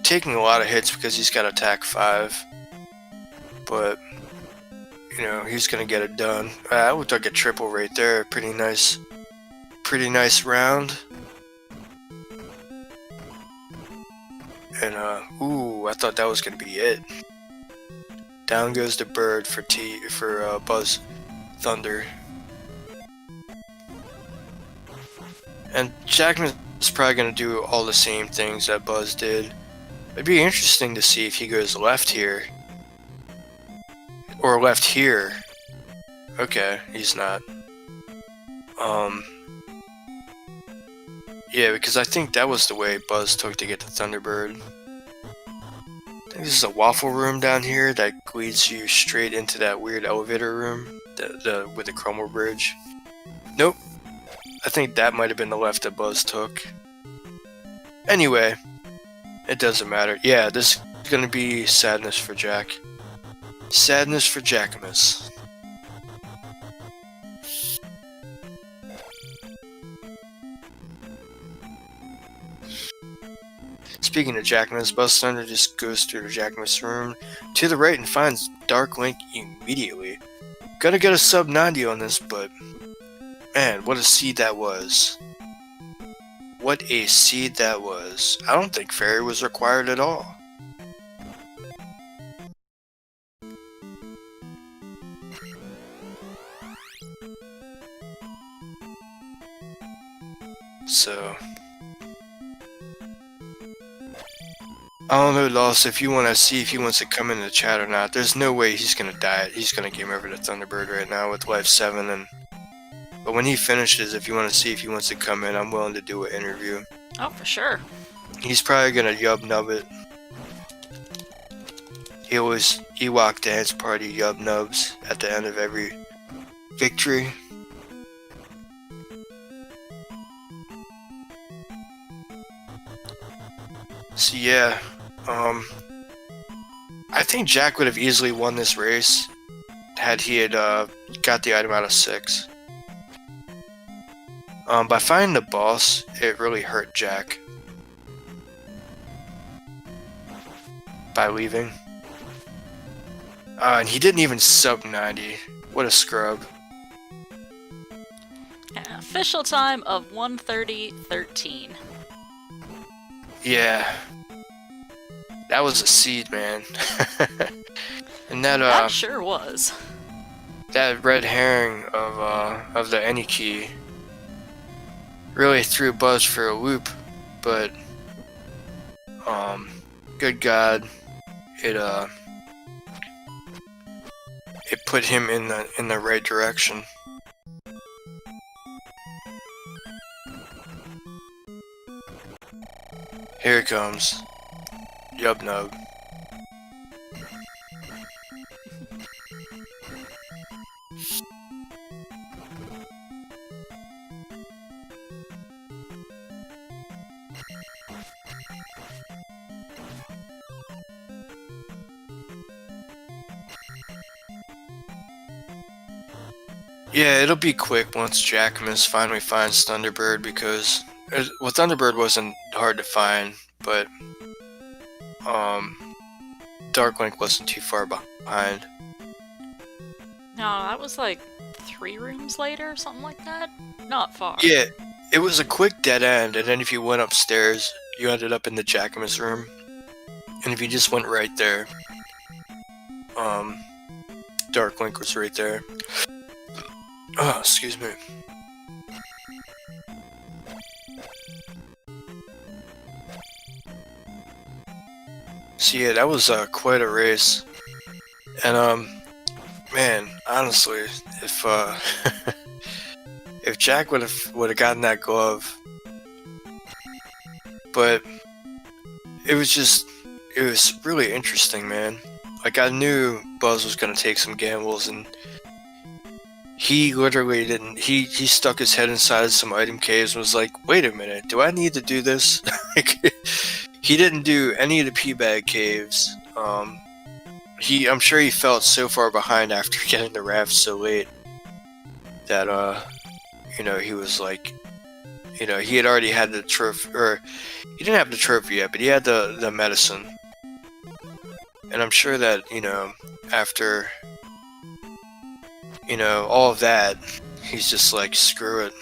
taking a lot of hits because he's got attack 5. But you know, he's gonna get it done. I would take a triple right there. Pretty nice round. And ooh, I thought that was gonna be it. Down goes the bird for BuzzThunder. And Jackimus is probably gonna do all the same things that Buzz did. It'd be interesting to see if he goes left here. Or left here. Okay, he's not. Yeah, because I think that was the way Buzz took to get the Thunderbird. think this is a waffle room down here that leads you straight into that weird elevator room, with the crumble bridge. Nope. I think that might have been the left that Buzz took. Anyway, it doesn't matter. Yeah, this is gonna be sadness for Jack. Sadness for Jackimus. Speaking of Jackimus, BuzzThunder just goes through the Jackimus room to the right and finds Dark Link immediately. Gotta get a sub 90 on this, but man, what a seed that was. What a seed that was. I don't think Fairy was required at all. So, I don't know, Lost, if you want to see if he wants to come into the chat or not. There's no way he's going to die. He's going to game over to Thunderbird right now with Life 7. But when he finishes, if you want to see if he wants to come in, I'm willing to do an interview. Oh, for sure. He's probably going to yub nub it. He always Ewok dance party yub nubs at the end of every victory. So yeah, I think Jack would have easily won this race had he had got the item out of 6. By finding the boss, it really hurt Jack by leaving. And he didn't even sub 90. What a scrub. An official time of 1:30:13. Yeah. That was a seed, man. And That sure was. that red herring of the any key really threw Buzz for a loop, but good God, it put him in the right direction. Here it comes. Yub nub. Yeah, it'll be quick once Jackimus finally finds Thunderbird, because Thunderbird wasn't hard to find, but Dark Link wasn't too far behind. No, that was like 3 rooms later, something like that. Not far. Yeah, it was a quick dead end, and then if you went upstairs, you ended up in the Jackimus room. And if you just went right there, Dark Link was right there. Oh, excuse me. So yeah, that was quite a race. And man, honestly, if if Jack would have gotten that glove, but it was really interesting, man. Like, I knew Buzz was gonna take some gambles, and he literally didn't. He stuck his head inside some item caves and was like, "Wait a minute, do I need to do this?" Like, he didn't do any of the pea bag caves. I'm sure he felt so far behind after getting the raft so late that he was like, he had already had the trophy, or he didn't have the trophy yet, but he had the medicine. And I'm sure that, after, all of that, he's just like, screw it.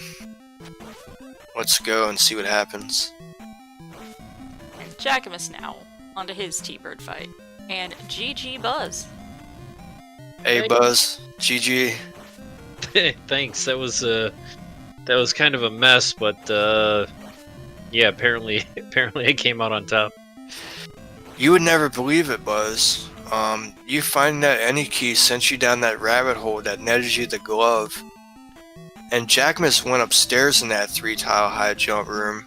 Let's go and see what happens. And Jackimus now, onto his T-Bird fight. And GG Buzz. Hey Buzz, GG. Thanks. That was kind of a mess, but yeah, apparently I came out on top. You would never believe it, Buzz. You find that any key sent you down that rabbit hole that netted you the glove. And Jackimus went upstairs in that 3-tile high jump room,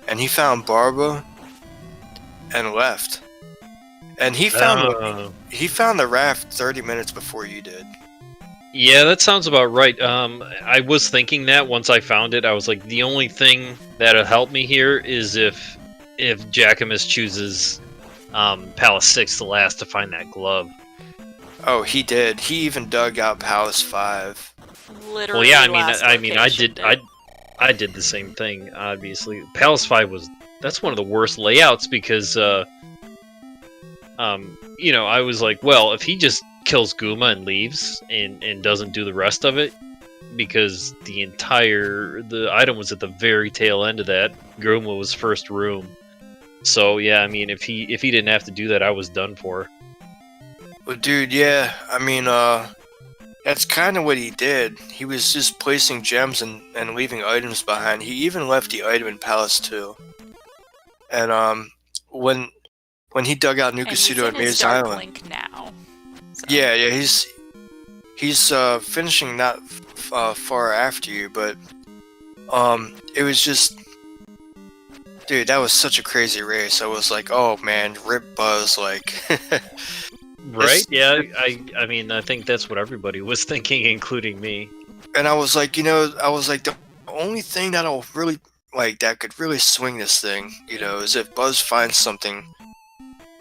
and he found Barba and left. And he found the raft 30 minutes before you did. Yeah, that sounds about right. I was thinking that once I found it, I was like, the only thing that'll help me here is if Jackimus chooses Palace 6 the last to find that glove. Oh, he did. He even dug out Palace 5. Literally. Well, yeah, I did the same thing. Obviously, Palace 5 that's one of the worst layouts because I was like, well, if he just kills Guma and leaves and doesn't do the rest of it, because the item was at the very tail end of that. Guma was first room. So yeah, I mean, if he didn't have to do that, I was done for. Well, dude, yeah, I mean, that's kind of what he did. He was just placing gems and leaving items behind. He even left the item in Palace 2. And when he dug out Nukasudo and Maze Island. Link now. So. Yeah, he's finishing not far after you, but it was just, dude, that was such a crazy race. I was like, oh man, rip Buzz, like. Right? Yeah, I mean, I think that's what everybody was thinking, including me. And I was like, the only thing that'll really, like, that could really swing this thing, is if Buzz finds something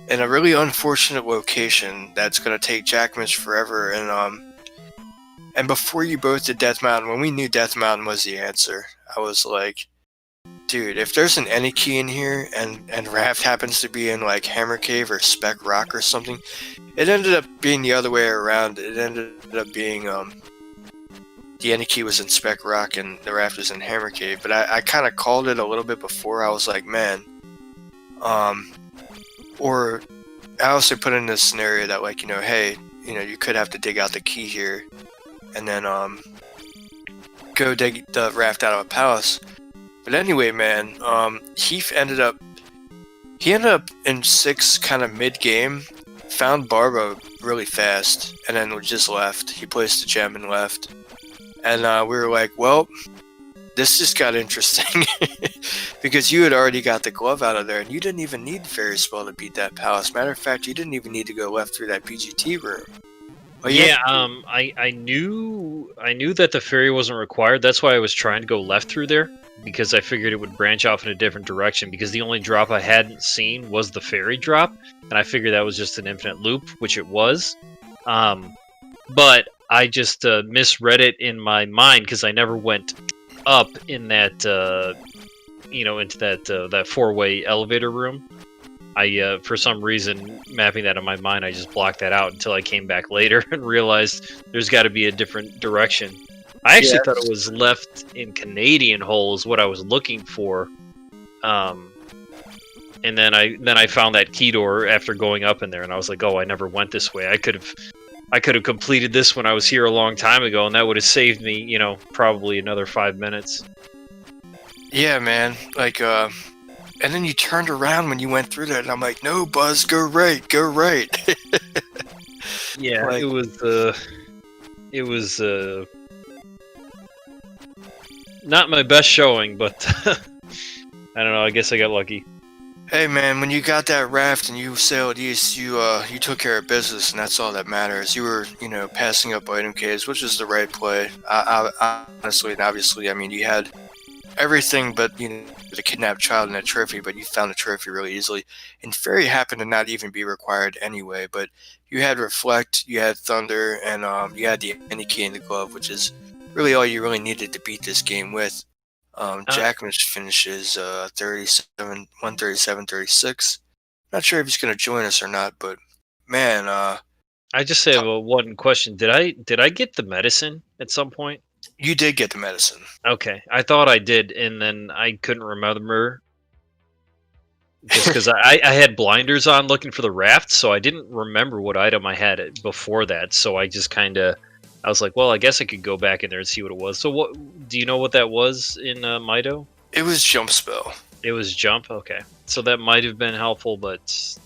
in a really unfortunate location that's gonna take Jackimus forever. And before you both did Death Mountain, when we knew Death Mountain was the answer, I was like, dude, if there's an any key in here and Raft happens to be in like Hammer Cave or Speck Rock or something, it ended up being the other way around. It ended up being the any key was in Speck Rock and the Raft was in Hammer Cave. But I kind of called it a little bit before. I was like, man, or I also put in this scenario that like, hey, you could have to dig out the key here and then go dig the Raft out of a palace. But anyway, man, he ended up in 6 kind of mid-game, found Barbo really fast, and then just left. He placed the gem and left. And we were like, well, this just got interesting. Because you had already got the glove out of there, and you didn't even need the fairy spell to beat that palace. Matter of fact, you didn't even need to go left through that PGT room. Well, yeah, I knew that the fairy wasn't required. That's why I was trying to go left through there, because I figured it would branch off in a different direction, because the only drop I hadn't seen was the fairy drop, and I figured that was just an infinite loop, which it was. But I just misread it in my mind, because I never went up in that, into that 4-way elevator room. I, for some reason, mapping that in my mind, I just blocked that out until I came back later and realized there's got to be a different direction. I actually thought it was left in Canadian Hole is what I was looking for, and then I found that key door after going up in there, and I was like, oh, I never went this way. I could have completed this when I was here a long time ago, and that would have saved me, probably another 5 minutes. Yeah, man. Like, and then you turned around when you went through that, and I'm like, no, Buzz, go right. Yeah, like, it was not my best showing, but I don't know, I guess I got lucky. Hey man, when you got that raft and you sailed east, you took care of business, and that's all that matters. You were, passing up item caves, which is the right play. Honestly and obviously, I mean, you had everything but, the kidnapped child and a trophy, but you found a trophy really easily. And Fairy happened to not even be required anyway, but you had Reflect, you had Thunder, and you had the any key in the glove, which is really all you really needed to beat this game with. Jackimus finishes 137-36. Not sure if he's going to join us or not, but man, I just have one question. Did I get the medicine at some point? You did get the medicine. Okay, I thought I did, and then I couldn't remember. Just because I had blinders on looking for the raft, so I didn't remember what item I had before that. So I just kind of, I was like, well, I guess I could go back in there and see what it was. So what do you know what that was in Mido? It was jump spell. It was jump? Okay. So that might have been helpful, but...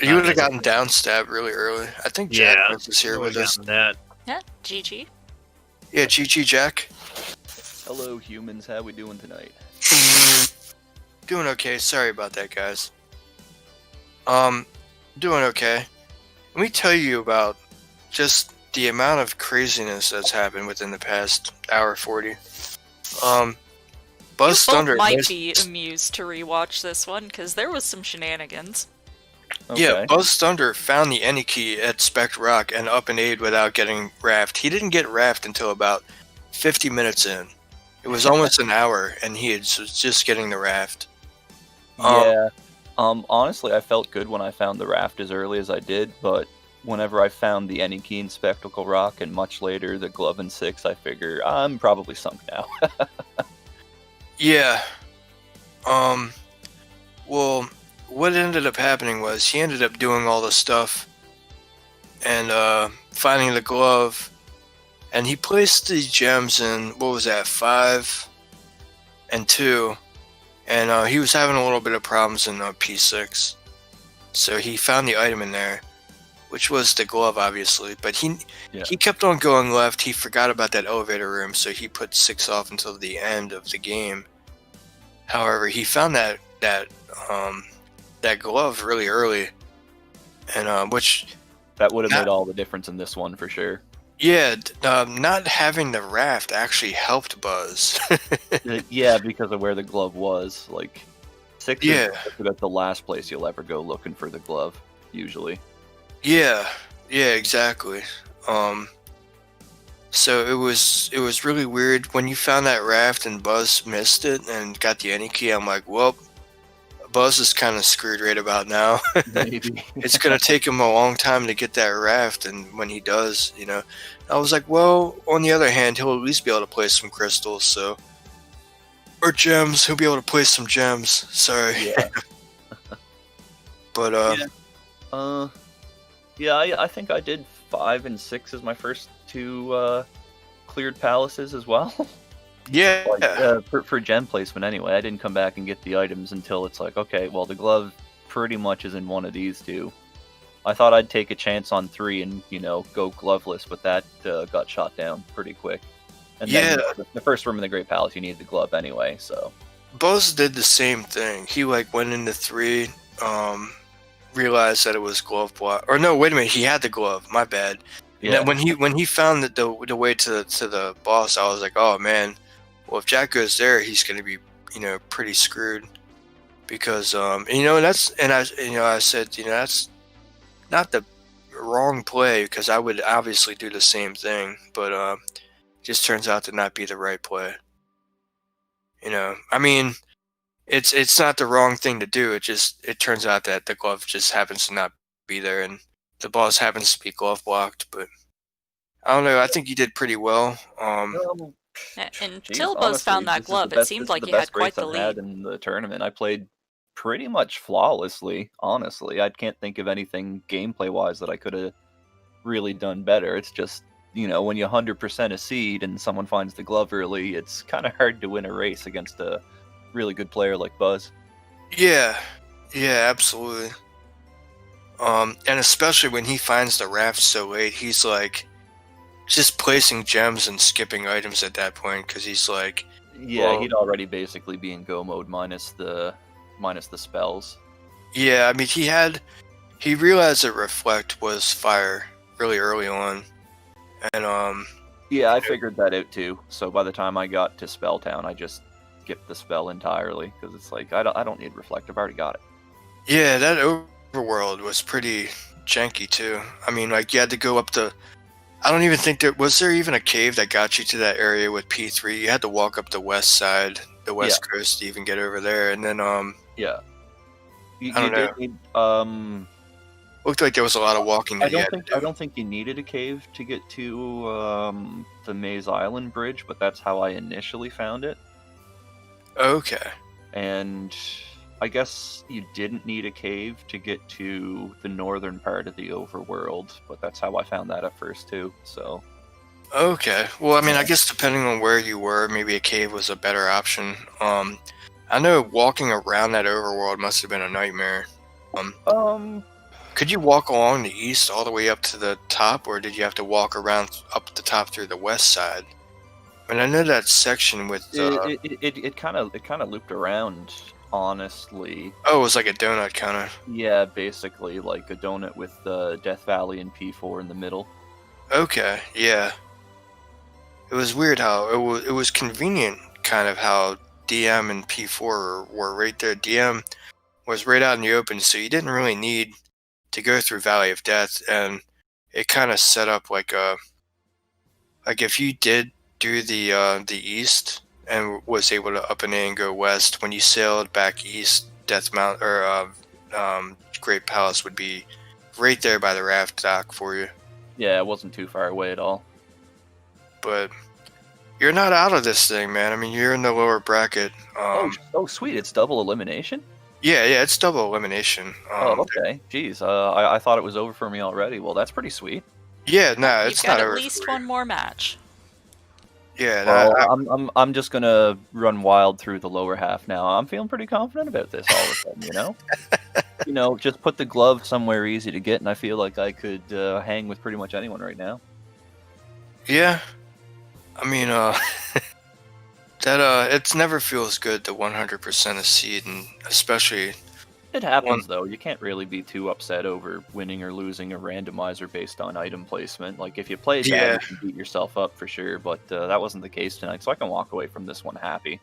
You would have gotten down stab really early. I think Jack was here with us. That. Yeah, GG. Yeah, GG, Jack. Hello, humans. How we doing tonight? Doing okay. Sorry about that, guys. Doing okay. Let me tell you about just the amount of craziness that's happened within the past hour 40. You BuzzThunder both might missed- be amused to rewatch this one, because there was some shenanigans. Okay. Yeah, BuzzThunder found the any key at Spec Rock and up and aid without getting raft. He didn't get raft until about 50 minutes in. It was almost an hour, and he was just getting the raft. Yeah. Honestly, I felt good when I found the raft as early as I did, but whenever I found the any key in Spectacle Rock and much later the glove in 6, I figure I'm probably sunk now. Yeah. Well, what ended up happening was he ended up doing all the stuff and finding the glove, and he placed the gems in, what was that, 5 and 2, and he was having a little bit of problems in P6. So he found the item in there, which was the glove, obviously, but he kept on going left. He forgot about that elevator room, so he put 6 off until the end of the game. However, he found that glove really early, and which That would have made all the difference in this one for sure. yeah, not having the raft actually helped Buzz. Yeah, because of where the glove was. Like, 6 Yeah. is about the last place you'll ever go looking for the glove, usually. Yeah, exactly. So it was really weird when you found that raft and Buzz missed it and got the any key. I'm like, well, Buzz is kind of screwed right about now. Maybe. It's gonna take him a long time to get that raft, and when he does, I was like, well, on the other hand, he'll at least be able to place some crystals, so, or gems. He'll be able to place some gems. Sorry, Yeah. but Yeah, I think I did 5 and 6 as my first 2 cleared palaces as well. yeah, Like, for gem placement anyway. I didn't come back and get the items until it's like, okay, well, the glove pretty much is in one of these 2. I thought I'd take a chance on 3 and, go gloveless, but that got shot down pretty quick. And then the first room in the Great Palace, you need the glove anyway, so. Buzz did the same thing. He went into 3, realized that it was glove block. Or no, wait a minute, he had the glove. My bad. Yeah. And then when he found the way to the boss, I was like, oh man, well if Jack goes there, he's gonna be pretty screwed, because I said that's not the wrong play, because I would obviously do the same thing, but just turns out to not be the right play. I mean, it's not the wrong thing to do. It turns out that the glove just happens to not be there, and the boss happens to be glove blocked. But I don't know. I think you did pretty well. Until Buzz found that glove, it seemed like you had quite the lead. In the tournament, I played pretty much flawlessly. Honestly, I can't think of anything gameplay-wise that I could have really done better. It's just when you 100% a seed and someone finds the glove early, it's kind of hard to win a race against a really good player like Buzz. Yeah, absolutely. And especially when he finds the raft so late, he's like just placing gems and skipping items at that point, because he's like, yeah, he'd already basically be in go mode minus the spells. Yeah, I mean he realized that reflect was fire really early on, and yeah, I figured that out too. So by the time I got to Spelltown, I just skipped the spell entirely, because it's like I don't need reflect. I've already got it. Yeah, that overworld was pretty janky too. I mean, like you had to go up the. I don't even think there was even a cave that got you to that area with P3. You had to walk up the west side, the west coast, to even get over there, and then yeah. I don't know. Looked like there was a lot of walking. I don't think you needed a cave to get to the Maze Island Bridge, but that's how I initially found it. Okay. And I guess you didn't need a cave to get to the northern part of the overworld, but that's how I found that at first too. So. Okay. Well, I mean, I guess depending on where you were, maybe a cave was a better option. I know walking around that overworld must have been a nightmare. Could you walk along the east all the way up to the top, or did you have to walk around up the top through the west side? I mean, I know that section with it kind of looped around honestly. Oh, it was like a donut kind of. Yeah, basically like a donut with Death Valley and P4 in the middle. Okay, yeah. It was weird how it was convenient, kind of how DM and P4 were right there. DM was right out in the open, so you didn't really need to go through Valley of Death, and it kind of set up like if you did do the east and was able to up and in and go west, when you sailed back east, Death Mount or Great Palace would be right there by the raft dock for you. Yeah, it wasn't too far away at all. But you're not out of this thing, man. I mean, you're in the lower bracket. Oh, sweet! It's double elimination. Yeah, it's double elimination. Okay. Jeez, I thought it was over for me already. Well, that's pretty sweet. Yeah, no, You've it's got not at over least for you. one more match. Yeah, Well, I'm just gonna run wild through the lower half now. I'm feeling pretty confident about this all of a sudden, you know? Just put the glove somewhere easy to get, and I feel like I could hang with pretty much anyone right now. yeah. I mean, it never feels good to 100% a seed, and especially It happens, though. You can't really be too upset over winning or losing a randomizer based on item placement. Like, if you play Yeah. that, you can beat yourself up for sure, but that wasn't the case tonight, so I can walk away from this one happy.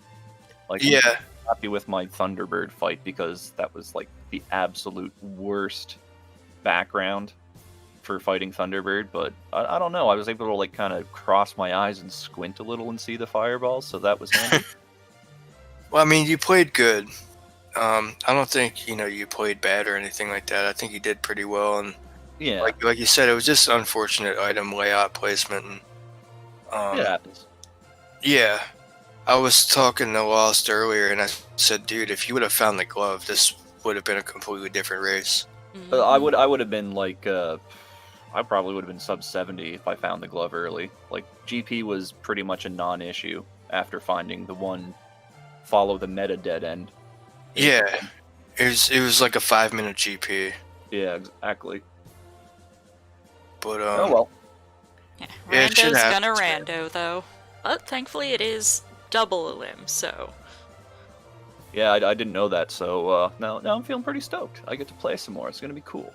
Like, I'm yeah, happy with my Thunderbird fight because that was, like, the absolute worst background for fighting Thunderbird, but I don't know. I was able to, like, kind of cross my eyes and squint a little and see the fireballs, so that was handy. well, I mean, you played good. I don't think you played bad or anything like that. I think you did pretty well, and Yeah, like you said, it was just unfortunate item layout placement. And it happens. yeah, I was talking to Lost earlier, and I said, dude, if you would have found the glove, this would have been a completely different race. I would have been like I probably would have been sub 70 if I found the glove early. Like GP was pretty much a non-issue after finding the one follow the meta dead end. Yeah, it was like a 5-minute GP, Yeah, exactly. but Oh well. Yeah, Yeah, it should Rando's happen, gonna man. rando though, but thankfully it is double a limb, so Yeah, I didn't know that, so now I'm feeling pretty stoked. I get to play some more. It's gonna be cool.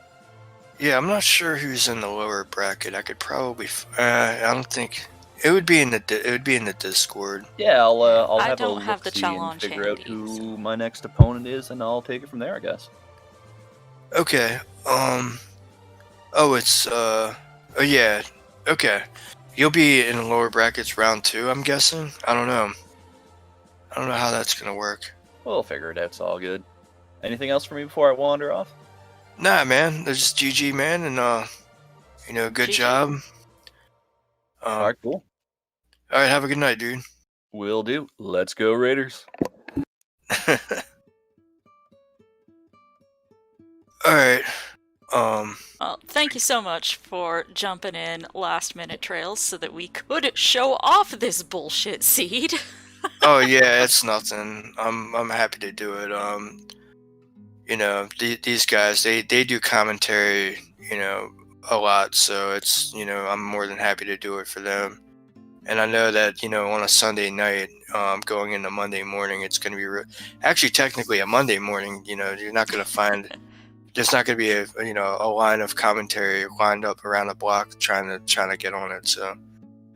yeah, I'm not sure who's in the lower bracket. I could probably. I don't think it would be in the Discord. Yeah, I'll I have don't a have the look-see and challenge figure out handy, who so- my next opponent is, and I'll take it from there, I guess. Okay. Oh, it's Oh yeah. Okay. You'll be in the lower brackets round 2, I'm guessing. I don't know how that's gonna work. We'll figure it out. It's all good. Anything else for me before I wander off? Nah, man. There's just GG, man, and good GG. job. All right, cool. All right. Have a good night, dude. Will do. Let's go, Raiders. All right. Well, thank you so much for jumping in last minute trails so that we could show off this bullshit seed. Oh yeah, it's nothing. I'm happy to do it. These guys they do commentary, a lot, so it's I'm more than happy to do it for them. And I know that on a Sunday night, going into Monday morning, it's going to be actually technically a Monday morning. You're not going to find. There's not going to be a line of commentary lined up around the block trying to get on it. So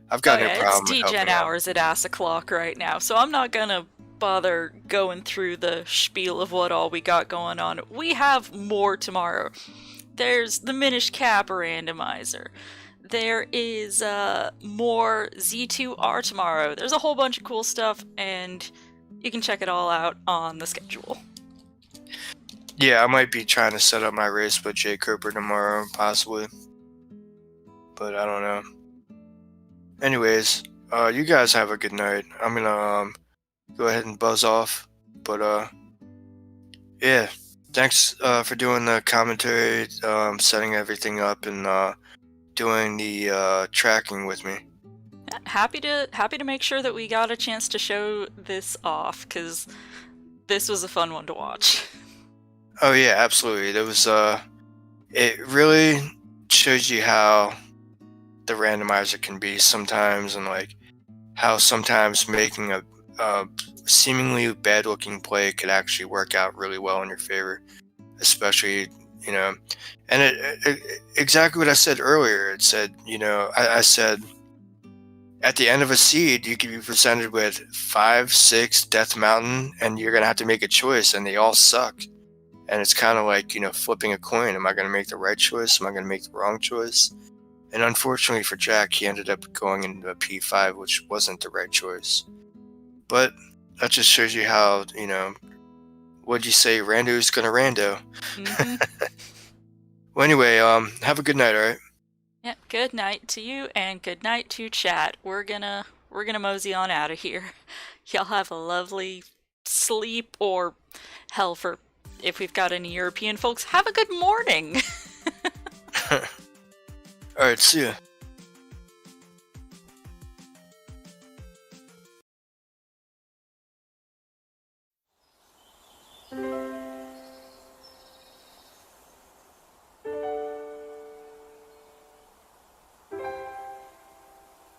I've got no problem. It's helping DGen out. hours at ass o'clock right now, so I'm not gonna bother going through the spiel of what all we got going on. We have more tomorrow. There's the Minish Cap randomizer. There is more Z2R tomorrow. There's a whole bunch of cool stuff, and you can check it all out on the schedule. Yeah, I might be trying to set up my race with Jay Cooper tomorrow, possibly. But I don't know. Anyways, you guys have a good night. I'm gonna go ahead and buzz off. But yeah, thanks for doing the commentary, setting everything up, and doing the tracking with me. Happy to make sure that we got a chance to show this off, because this was a fun one to watch. Oh yeah, absolutely. There was it really shows you how the randomizer can be sometimes, and like how sometimes making a seemingly bad-looking play could actually work out really well in your favor, especially, you know, and it exactly what I said earlier. It said, you know, I said at the end of a seed, you could be presented with 5, 6 Death Mountain, and you're gonna have to make a choice, and they all suck. And it's kind of like, you know, flipping a coin. Am I gonna make the right choice? Am I gonna make the wrong choice? And unfortunately for Jack, he ended up going into a P5, which wasn't the right choice. But that just shows you how, you know, what'd you say? Rando's gonna rando. Mm-hmm. Well, anyway, have a good night, all right? Yeah, good night to you and good night to chat. We're gonna mosey on out of here. Y'all have a lovely sleep, or hell, for if we've got any European folks, have a good morning. All right, see ya.